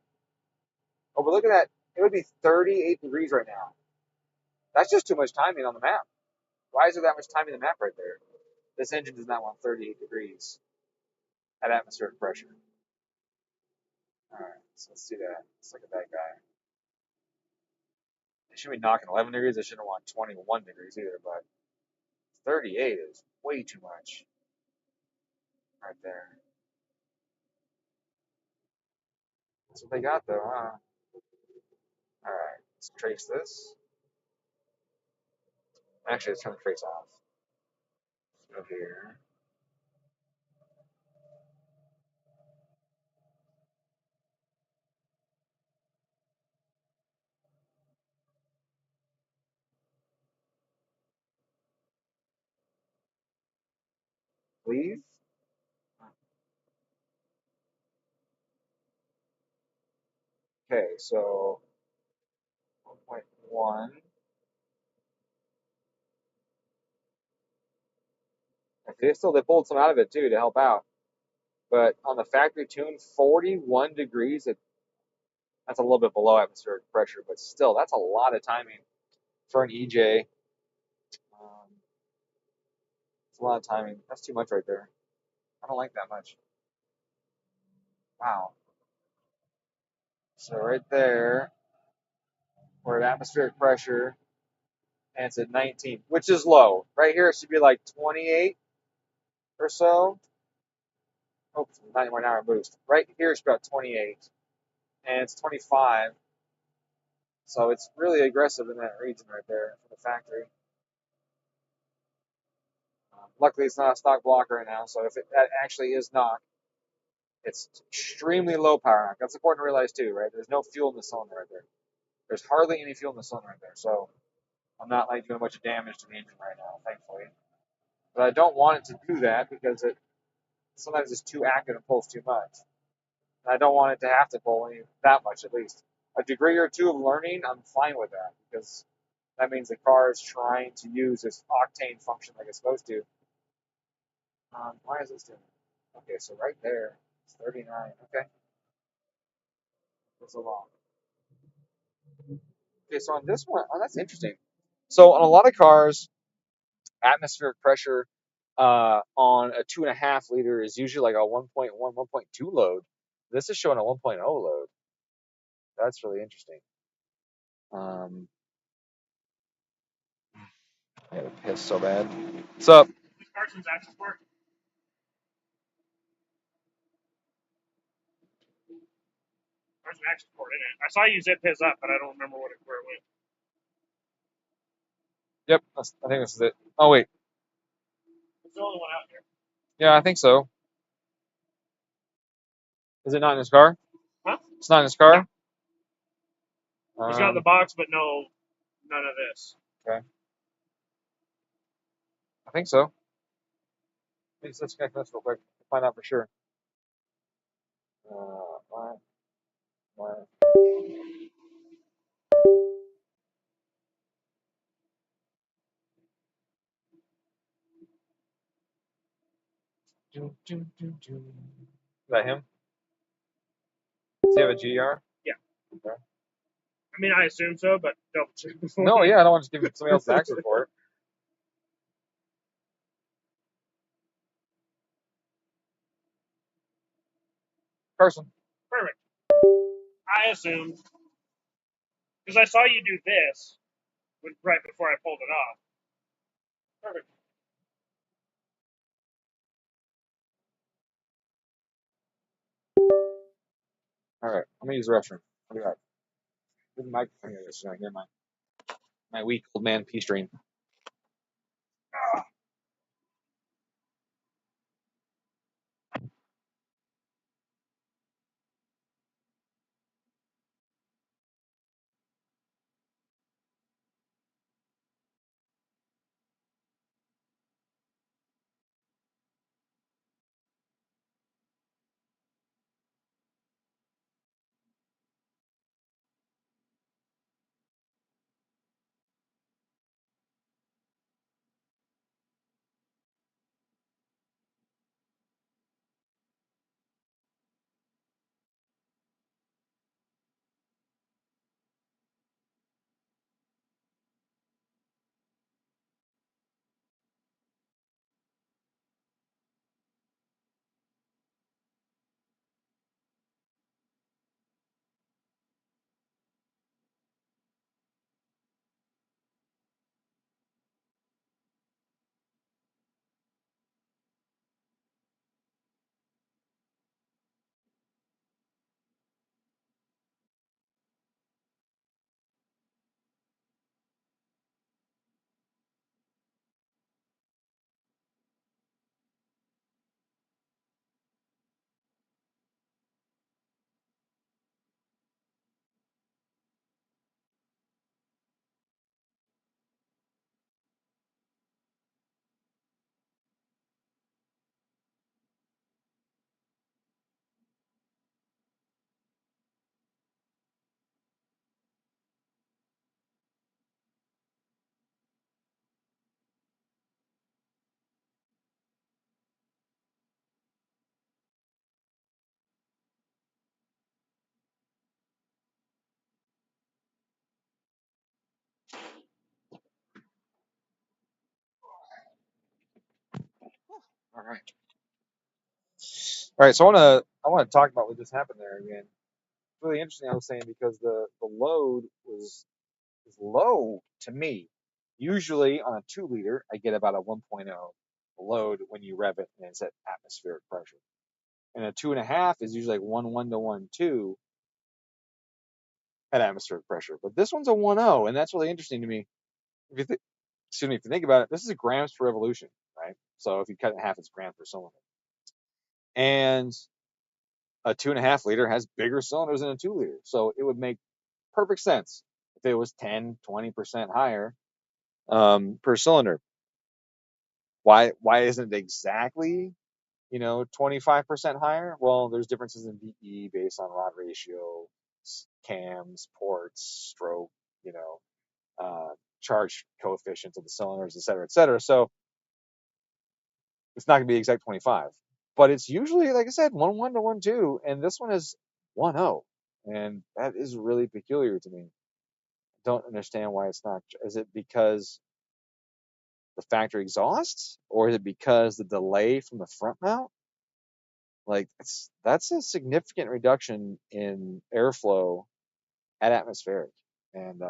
Oh, but look at that. It would be 38 degrees right now. That's just too much timing on the map. Why is there that much timing on the map right there? This engine does not want 38 degrees at atmospheric pressure. All right, so let's see that. Let's look at that guy. It should be knocking 11 degrees. I shouldn't want 21 degrees either, but 38 is way too much right there. That's what they got, though, huh? All right, let's trace this. Actually, let's turn the trace off. Let's go here. Please. Okay, so one. They pulled some out of it too to help out. But on the factory tune, 41 degrees. That's a little bit below atmospheric pressure, but still, that's a lot of timing for an EJ. It's a lot of timing. That's too much right there. I don't like that much. Wow. So right there, we're at atmospheric pressure, and it's at 19, which is low. Right here, it should be like 28 or so. Oh, 90 boost. Right here, it's about 28, and it's 25. So it's really aggressive in that region right there for the factory. Luckily, it's not a stock block right now, so if that actually is knock, it's extremely low power knock. That's important to realize too, right? There's no fuel in the cylinder right there. There's hardly any fuel in the cylinder right there, so I'm not like doing a bunch of damage to the engine right now, thankfully. But I don't want it to do that because it sometimes it's too active and pulls too much. And I don't want it to have to pull that much at least. A degree or two of learning, I'm fine with that because that means the car is trying to use its octane function like it's supposed to. Why is this doing it? Okay, so right there, it's 39. Okay, that's a long. Okay, so on this one, oh, that's interesting. So on a lot of cars, atmospheric pressure on a 2.5 liter is usually like a 1.1, 1.2 load. This is showing a 1.0 load. That's really interesting. Um, I gotta piss so bad. What's up? This Carson's action sport. There's an action sport in it. I saw you zip his up, but I don't remember where it went. Yep, I think this is it. Oh wait, It's the only one out here. yeah, I think so. Is it not in his car? Huh? It's not in his car. No. He's got the box, but none of this. Okay, I think so. Let's check this real quick to find out for sure. Why? Why? Is that him? Does he have a GR? Yeah. Okay. I mean, I assume so, but double check. No, yeah, I don't want to give somebody else access for it. Carson. Perfect. I assumed because I saw you do this right before I pulled it off. Perfect. All right, I'm gonna use the restroom. I'll be right. This is my here. This is gonna hear my weak old man pee stream. right. All right. So I want to talk about what just happened there again. It's really interesting. I was saying because the load is low to me. Usually on a 2 liter, I get about a 1.0 load when you rev it and it's at atmospheric pressure. And a 2.5 is usually like 1.1 to 1.2 at atmospheric pressure. But this one's a 1.0, and that's really interesting to me. If you excuse me, if you think about it, this is grams per revolution, right? So if you cut it in half, it's grams per cylinder. And a 2.5 liter has bigger cylinders than a 2 liter. So it would make perfect sense if it was 10, 20% higher per cylinder. Why isn't it exactly 25% higher? Well, there's differences in VE based on rod ratio, cams, ports, stroke, you know, charge coefficients of the cylinders, et cetera, et cetera. So it's not going to be exact 25, but it's usually, like I said, 1.1 to 1.2, and this one is 1.0, and that is really peculiar to me. Don't understand why it's not. Is it because the factory exhaust, or is it because the delay from the front mount? Like that's a significant reduction in airflow at atmospheric, and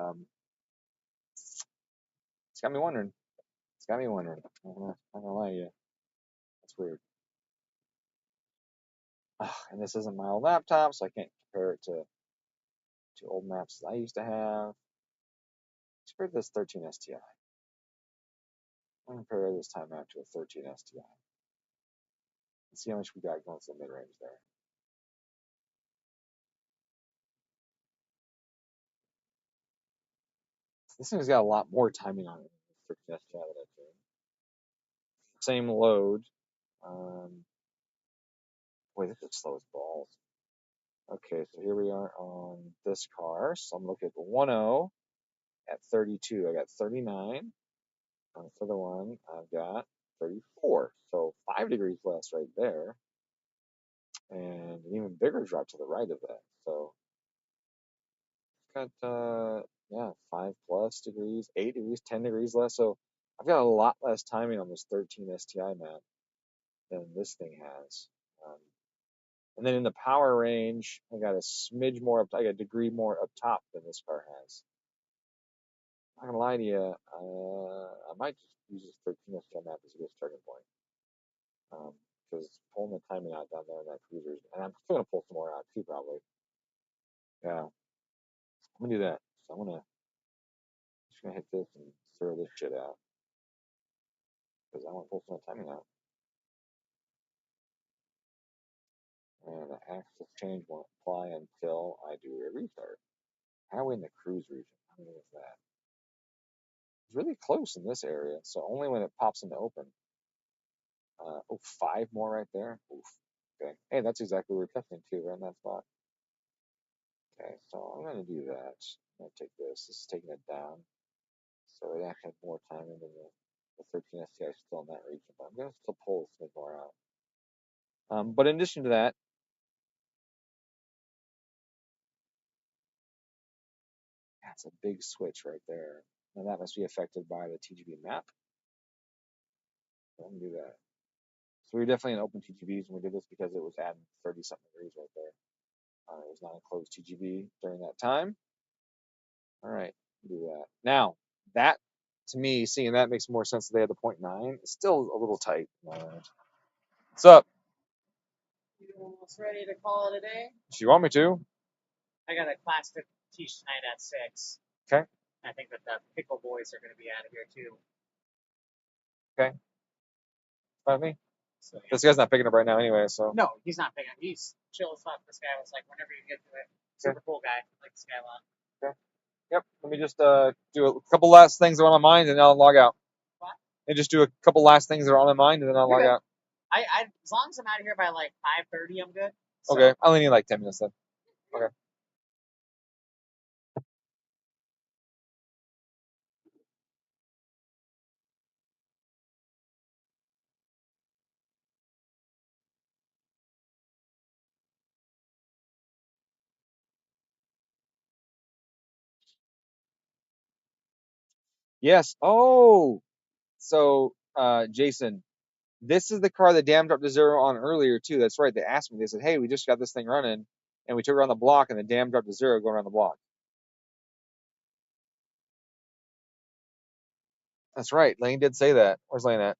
it's got me wondering. It's got me wondering. I'm not gonna lie to you. That's weird. And this isn't my old laptop, so I can't compare it to old maps that I used to have. Let's compare this 13 STI. I'm gonna compare this time map to a 13 STI and see how much we got going to the mid range there. This thing's got a lot more timing on it than the 13 STI that I've seen. Same load. Boy, this is slow as balls. Okay, so here we are on this car. So I'm looking at the 1.0 at 32. I got 39. On this other one, I've got 34. So 5 degrees less right there. And an even bigger drop to the right of that. So got yeah, 5+ degrees, 8 degrees, 10 degrees less. So I've got a lot less timing on this 13 STI map than this thing has. Um, and then in the power range, I got a smidge more up. I got a degree more up top than this car has. I'm not gonna lie to you. I might just use this 13 STI map as a good starting point. Because pulling the timing out down there in that cruiser, and I'm still gonna pull some more out too, probably. Yeah, I'm gonna do that. So I'm just gonna hit this and throw this shit out because I want to pull some timing out. And the axis change won't apply until I do a restart. How are we in the cruise region? How many is that? It's really close in this area, so only when it pops into open. Oh, 5 more right there. Oof. Okay. Hey, that's exactly what we're testing too, right in that spot. Okay, so I'm gonna do that. I'm gonna take this. This is taking it down. So it actually has more time than the 13 STI is still in that region, but I'm going to still pull this bit more out. But in addition to that, that's a big switch right there. And that must be affected by the TGB map. So I'm going to do that. So we're definitely in open TGBs, and we did this because it was adding 30 something degrees right there. It was not a closed TGB during that time. All right, do that. Now, that to me, seeing that makes more sense that they had the 0.9. It's still a little tight. What's up? You almost ready to call it a day? Do you want me to? I got a class to teach tonight at 6. Okay. I think that the pickle boys are going to be out of here too. Okay. About me. So, This guy's not picking up right now anyway, so. no, he's not picking. He's chill as fuck. This guy was like, whenever you get to it, super cool guy. Like this guy a lot. Okay. Yep. Let me just do a couple last things that are on my mind, and then I'll log out. What? And just do a couple last things that are on my mind, and then I'll log out. I as long as I'm out of here by like 5:30, I'm good. So. Okay. I only need like 10 minutes then. Okay. Yes. Oh. So, Jason, This is the car the dam dropped to zero on earlier too. That's right. They asked me. They said, "Hey, we just got this thing running, and we took it around the block, and the dam dropped to zero going around the block." That's right. Lane did say that. Where's Lane at?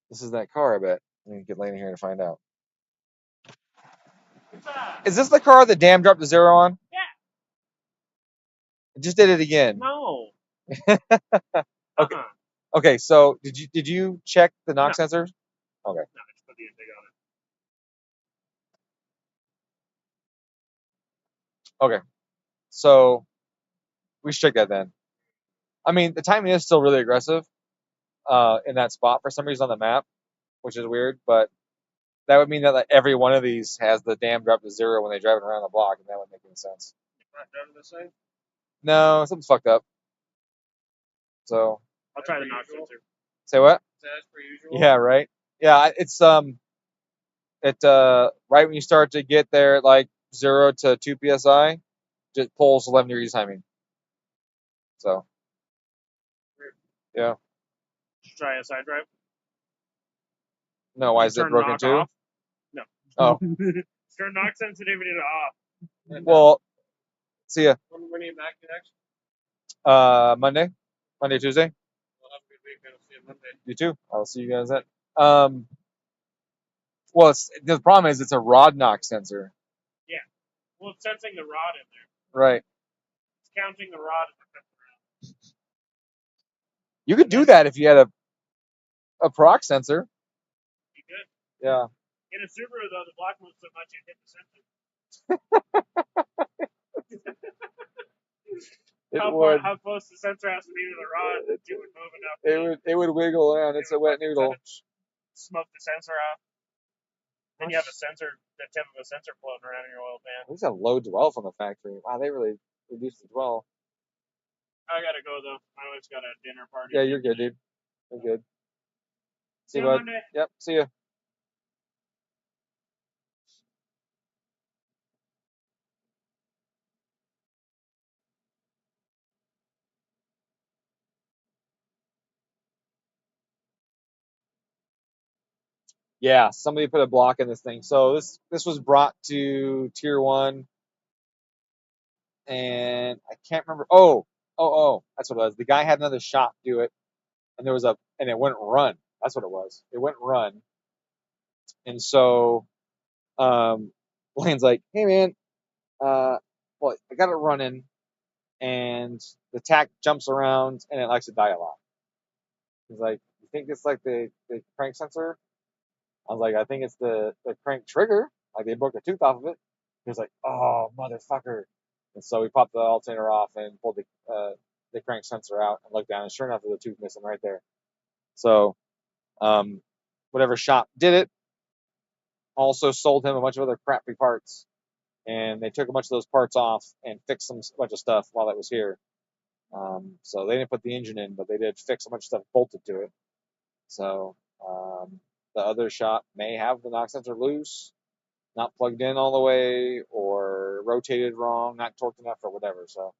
This is that car, I bet. Let me get Lane here to find out. Is this the car the dam dropped to zero on? Yeah. It just did it again. No. Okay. Okay. So did you check the knock sensors? Okay. No, I just put the intake on it. Okay. So we should check that then. I mean, the timing is still really aggressive in that spot for some reason on the map, which is weird, but that would mean that like, every one of these has the dam drop to zero when they drive it around the block, and that would make any sense. Not done the same. No, something's fucked up. So I'll try the knock sensor. say what? Is that as per usual? Yeah, right. Yeah, it's right when you start to get there at like 0 to 2 psi, just pulls 11 degrees timing. So yeah. Should try a side drive. No, why is it Turn broken knock too? off. No. Oh, Turn knock sensitivity to off. well, see ya. When are you back next? Monday, Tuesday. We'll have a good weekend. I'll see you Monday. You too. I'll see you guys then. Well, the problem is it's a rod knock sensor. Yeah. Well, it's sensing the rod in there. Right. It's counting the rod as it comes around. You could do that if you had a proc sensor. You good? Yeah. In a Subaru, though, the block moves so much it hit the sensor. How close the sensor has to be to the rod that you would move enough. It would wiggle around. It's a wet noodle. Smoke the sensor out. Then you have the tip of a sensor floating around in your oil pan. There's a low dwell from the factory. Wow, they really reduced the dwell. I gotta go though. My wife's got a dinner party. Yeah, you're good, dude. You're good. See you, bud. Monday. Yep. See you. Yeah, somebody put a block in this thing. So this was brought to Tier 1, and I can't remember. Oh, that's what it was. The guy had another shop do it, and it wouldn't run. That's what it was. It wouldn't run, and so Blaine's like, "Hey man, well I got it running, and the tack jumps around and it likes to die a lot." He's like, "You think it's like the crank sensor?" I was like, "I think it's the crank trigger. Like they broke a tooth off of it." He was like, "Oh, motherfucker." And so we popped the alternator off and pulled the crank sensor out and looked down, and sure enough, there's a tooth missing right there. So, whatever shop did it also sold him a bunch of other crappy parts, and they took a bunch of those parts off and fixed a bunch of stuff while it was here. So they didn't put the engine in, but they did fix a bunch of stuff bolted to it. So the other shop may have the knock sensor loose, not plugged in all the way, or rotated wrong, not torqued enough, or whatever. So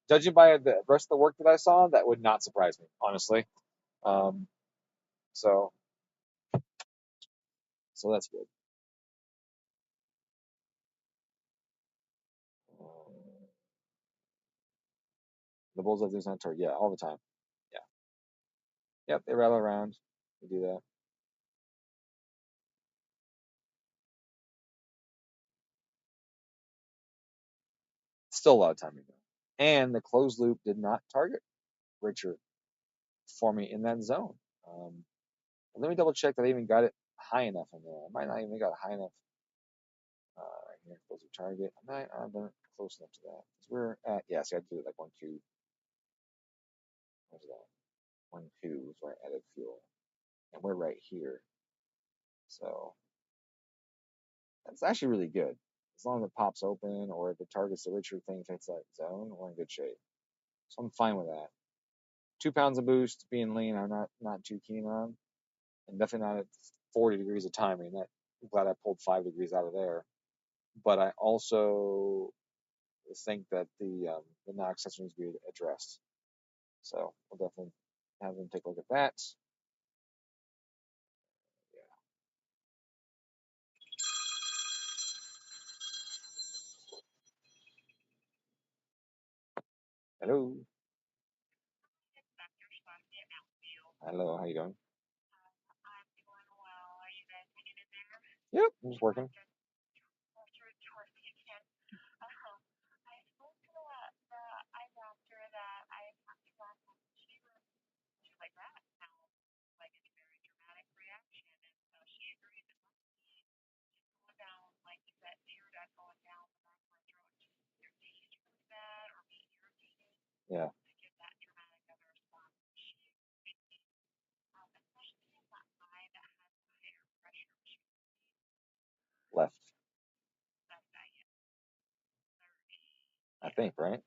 judging by the rest of the work that I saw, that would not surprise me, honestly. Um, so that's good. The bulls have this on torque, yeah, all the time. Yeah, yep, they rattle around. They do that. Still a lot of timing though. And the closed loop did not target Richard for me in that zone. Let me double check that I even got it high enough in there. I might not even got it high enough right here, close to target. I might not have done it close enough to that. Because we're at, yeah, see, I do it like 1-2. What's that? 1-2 is where I added fuel. And we're right here. So that's actually really good. As long as it pops open or if it targets the Richard thing fits that zone, we're in good shape. So I'm fine with that. 2 pounds of boost being lean, I'm not too keen on. And definitely not at 40 degrees of timing. I'm glad I pulled 5 degrees out of there. But I also think that the knock sensor needs to be addressed. So we'll definitely have them take a look at that. Hello. Hello, how you doing? Yep, I'm just working. Yeah, left, I think, right?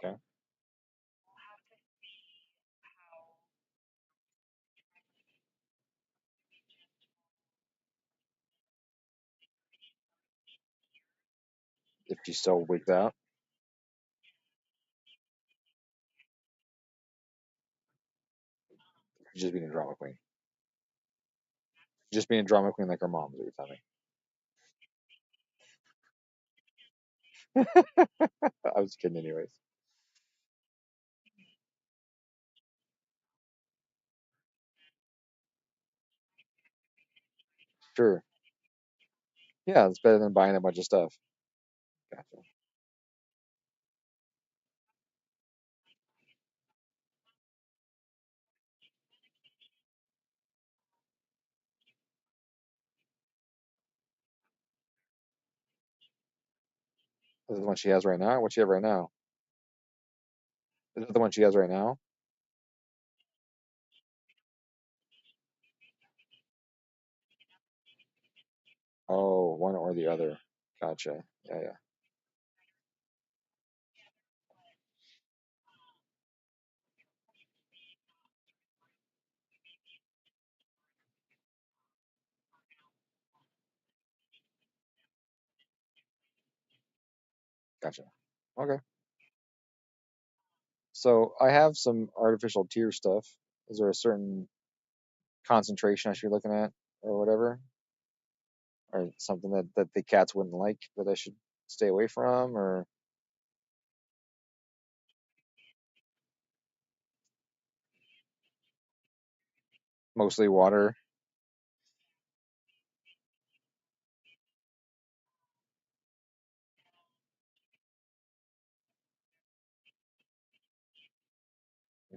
Okay. If she's still wigged out, she's just being a drama queen. Just being a drama queen like her mom, is what you're telling me. I was kidding, anyways. Sure. Yeah, it's better than buying a bunch of stuff. Gotcha. Is it the one she has right now? What she have right now? Is it the one she has right now? Oh, one or the other. Gotcha. Yeah, yeah. Gotcha. Okay. So I have some artificial tear stuff. Is there a certain concentration I should be looking at or whatever? Or something that the cats wouldn't like that I should stay away from or mostly water?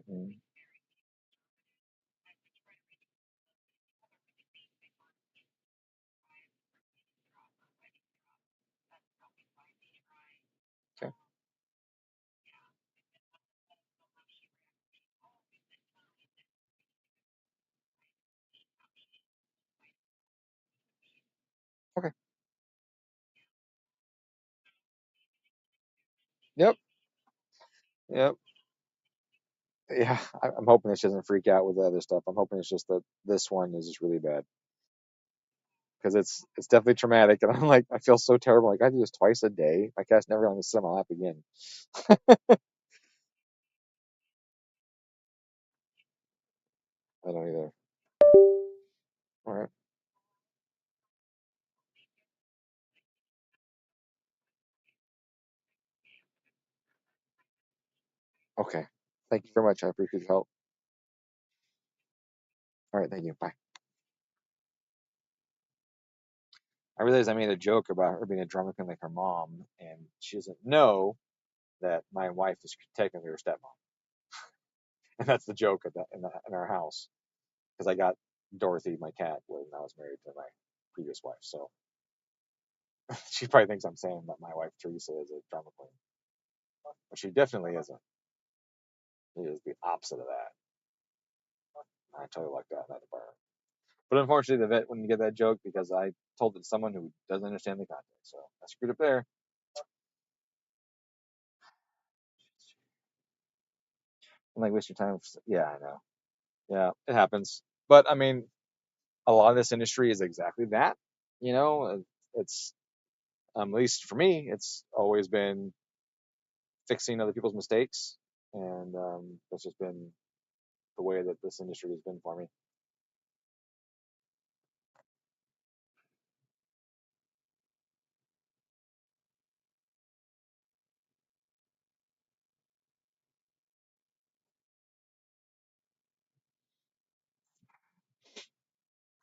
Hmm. Okay. Okay. Yep. Yep. Yeah. I'm hoping that she doesn't freak out with the other stuff. I'm hoping it's just that this one is just really bad because it's definitely traumatic. And I'm like, I feel so terrible. Like I do this twice a day. My cat's never going to sit on my lap again. I don't either. All right. Okay. Thank you very much. I appreciate your help. All right, thank you. Bye. I realized I made a joke about her being a drama queen like her mom, and she doesn't know that my wife is technically her stepmom, and that's the joke in our house because I got Dorothy, my cat, when I was married to my previous wife. So she probably thinks I'm saying that my wife Teresa is a drama queen, but she definitely isn't. She is the opposite of that. I totally like that in that department. But unfortunately, the vet wouldn't get that joke because I told it to someone who doesn't understand the context. So I screwed up there. I'm like, waste your time. Yeah, I know. Yeah, it happens. But I mean, a lot of this industry is exactly that. It's at least for me, it's always been fixing other people's mistakes, and that's just been the way that this industry has been for me.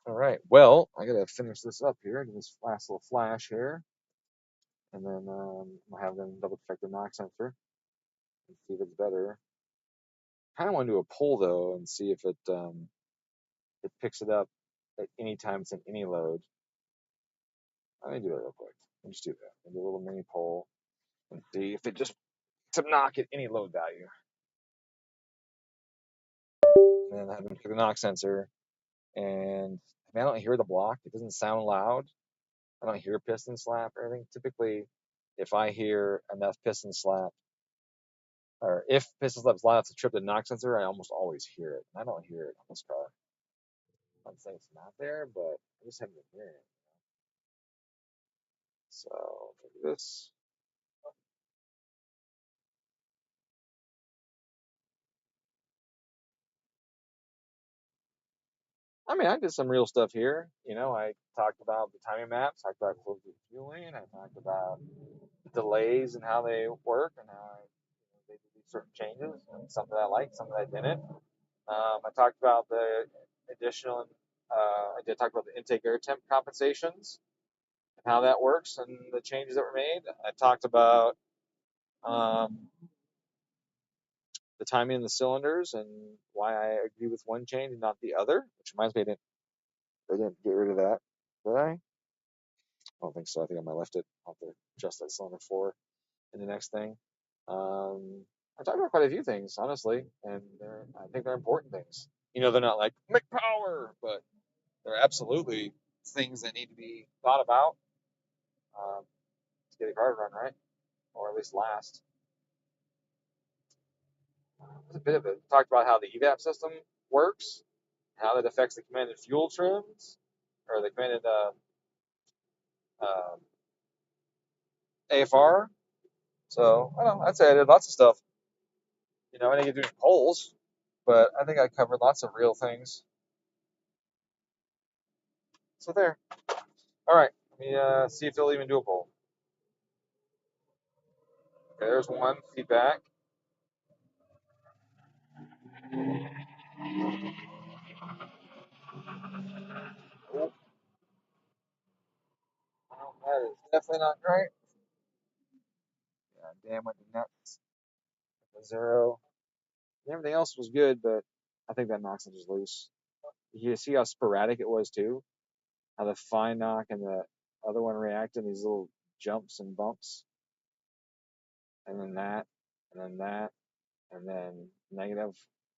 All right. Well, I gotta finish this up here, do this last little flash here, and then I'll have them double check the knock sensor and see if it's better. Kind of want to do a poll though and see if it picks it up at any time it's in any load. Let me do it real quick. Let me just do that. Maybe a little mini poll and see if it just to knock at any load value. And then I have them pick the knock sensor, and I mean, I don't hear the block. It doesn't sound loud. I don't hear piston slap or anything. Typically, if I hear enough piston slap, or if piston slap's loud to trip the knock sensor, I almost always hear it. And I don't hear it on this car. I'm saying it's not there, but I just haven't been hearing it. So look at this. I mean, I did some real stuff here. I talked about the timing maps, talked about closed loop fueling, I talked about the delays and how they work and how they do these certain changes. And some that I liked, some that I didn't. I talked about the additional. I did talk about the intake air temp compensations and how that works and the changes that were made. I talked about um, the timing of the cylinders and why I agree with one change and not the other, which reminds me, I didn't get rid of that, did I? I don't think so. I think I might have left it. I'll have to adjust that cylinder 4 in the next thing. Um, I talked about quite a few things, honestly, and I think they're important things. They're not like make power, but they're absolutely things that need to be thought about to get a car to run right, or at least last. There's a bit of it. We talked about how the EVAP system works, how that affects the commanded fuel trims, or the commanded uh, AFR. So I don't know. I'd say I did lots of stuff. I didn't get to do polls, but I think I covered lots of real things. So there. All right. Let me see if they'll even do a poll. Okay, there's one feedback. Oh, well, that is definitely not right. God damn, I did not. A 0. Everything else was good, but I think that knock sensor's loose. You see how sporadic it was too? How the fine knock and the other one reacted, these little jumps and bumps, and then that, and then that, and then negative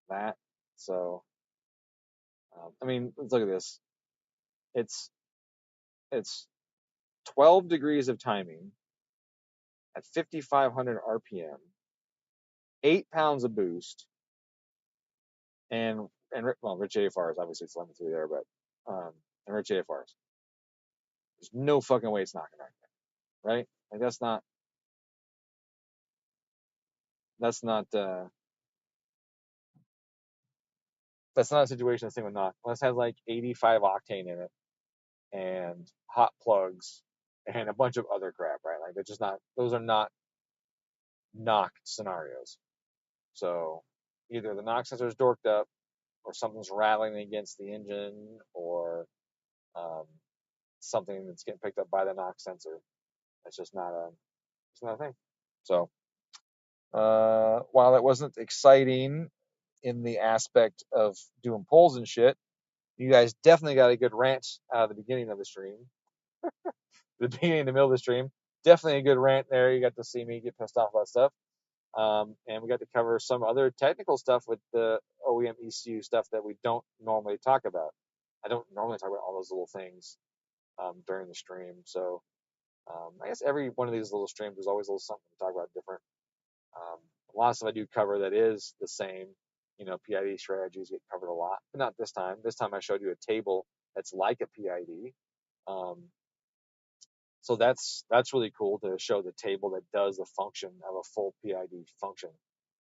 that. So, I mean, let's look at this. It's 12 degrees of timing at 5,500 RPM, 8 pounds of boost, and well, rich AFRs. Obviously, it's lemon through there, but and rich AFRs. There's no fucking way it's not gonna happen, right? Like that's not that's not a situation this thing would knock. Unless it has like 85 octane in it and hot plugs and a bunch of other crap, right? Like they're just not. Those are not knock scenarios. So either the knock sensor is dorked up, or something's rattling against the engine, or um, something that's getting picked up by the knock sensor. It's just not a thing. So while it wasn't exciting in the aspect of doing polls and shit, you guys definitely got a good rant out of the beginning of the stream. The beginning and the middle of the stream, definitely a good rant there. You got to see me get pissed off about stuff. And we got to cover some other technical stuff with the OEM ECU stuff that we don't normally talk about. I don't normally talk about all those little things during the stream. So I guess every one of these little streams is always a little something to talk about different. Um, a lot of stuff I do cover that is the same. PID strategies get covered a lot, but not this time. This time I showed you a table that's like a PID. Um, so that's really cool to show the table that does the function of a full PID function,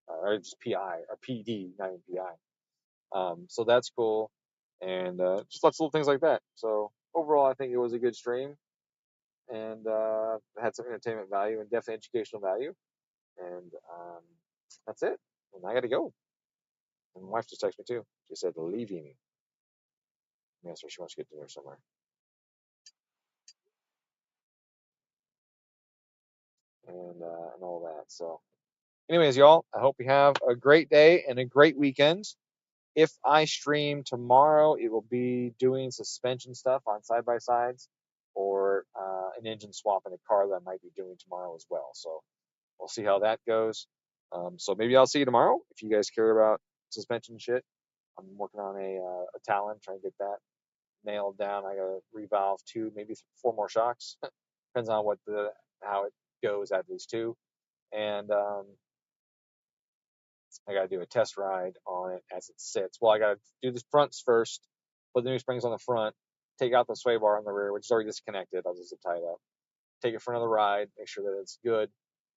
or just PI or PD, not even PI. So that's cool, and just lots of little things like that. So overall, I think it was a good stream, and had some entertainment value and definitely educational value. And that's it. And I got to go. And my wife just texted me too. She said leaving. Yeah, so she wants to get dinner somewhere, and all that. So, anyways, y'all, I hope you have a great day and a great weekend. If I stream tomorrow, it will be doing suspension stuff on side by sides, or an engine swap in a car that I might be doing tomorrow as well. So we'll see how that goes. So maybe I'll see you tomorrow if you guys care about suspension shit. I'm working on a Talon, trying to get that nailed down. I got to revalve 2, maybe 4 more shocks. Depends on how it goes after these 2. And I got to do a test ride on it as it sits. Well, I got to do the fronts first, put the new springs on the front, take out the sway bar on the rear, which is already disconnected. I'll just tie it up. Take it for another ride, make sure that it's good,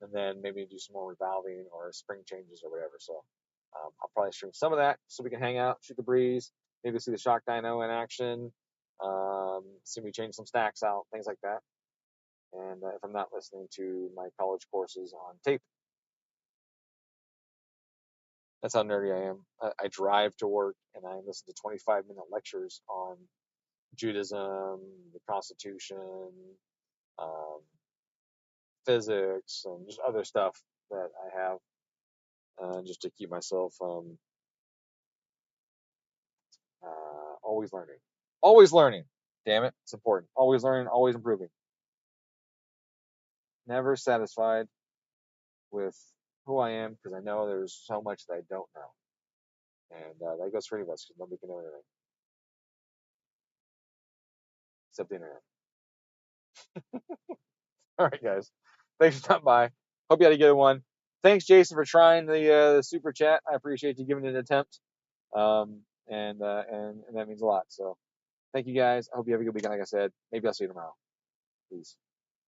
and then maybe do some more revalving or spring changes or whatever. So I'll probably stream some of that so we can hang out, shoot the breeze, maybe see the shock dyno in action, see me change some stacks out, things like that. And if I'm not listening to my college courses on tape, that's how nerdy I am. I drive to work and I listen to 25-minute lectures on Judaism, the Constitution, um, physics, and just other stuff that I have just to keep myself always learning. Always learning. Damn it, it's important. Always learning, always improving. Never satisfied with who I am because I know there's so much that I don't know. And that goes for any of us because nobody can know anything except the internet. All right, guys. Thanks for stopping by. Hope you had a good one. Thanks, Jason, for trying the super chat. I appreciate you giving it an attempt. And that means a lot. So thank you guys. I hope you have a good weekend. Like I said, maybe I'll see you tomorrow. Peace.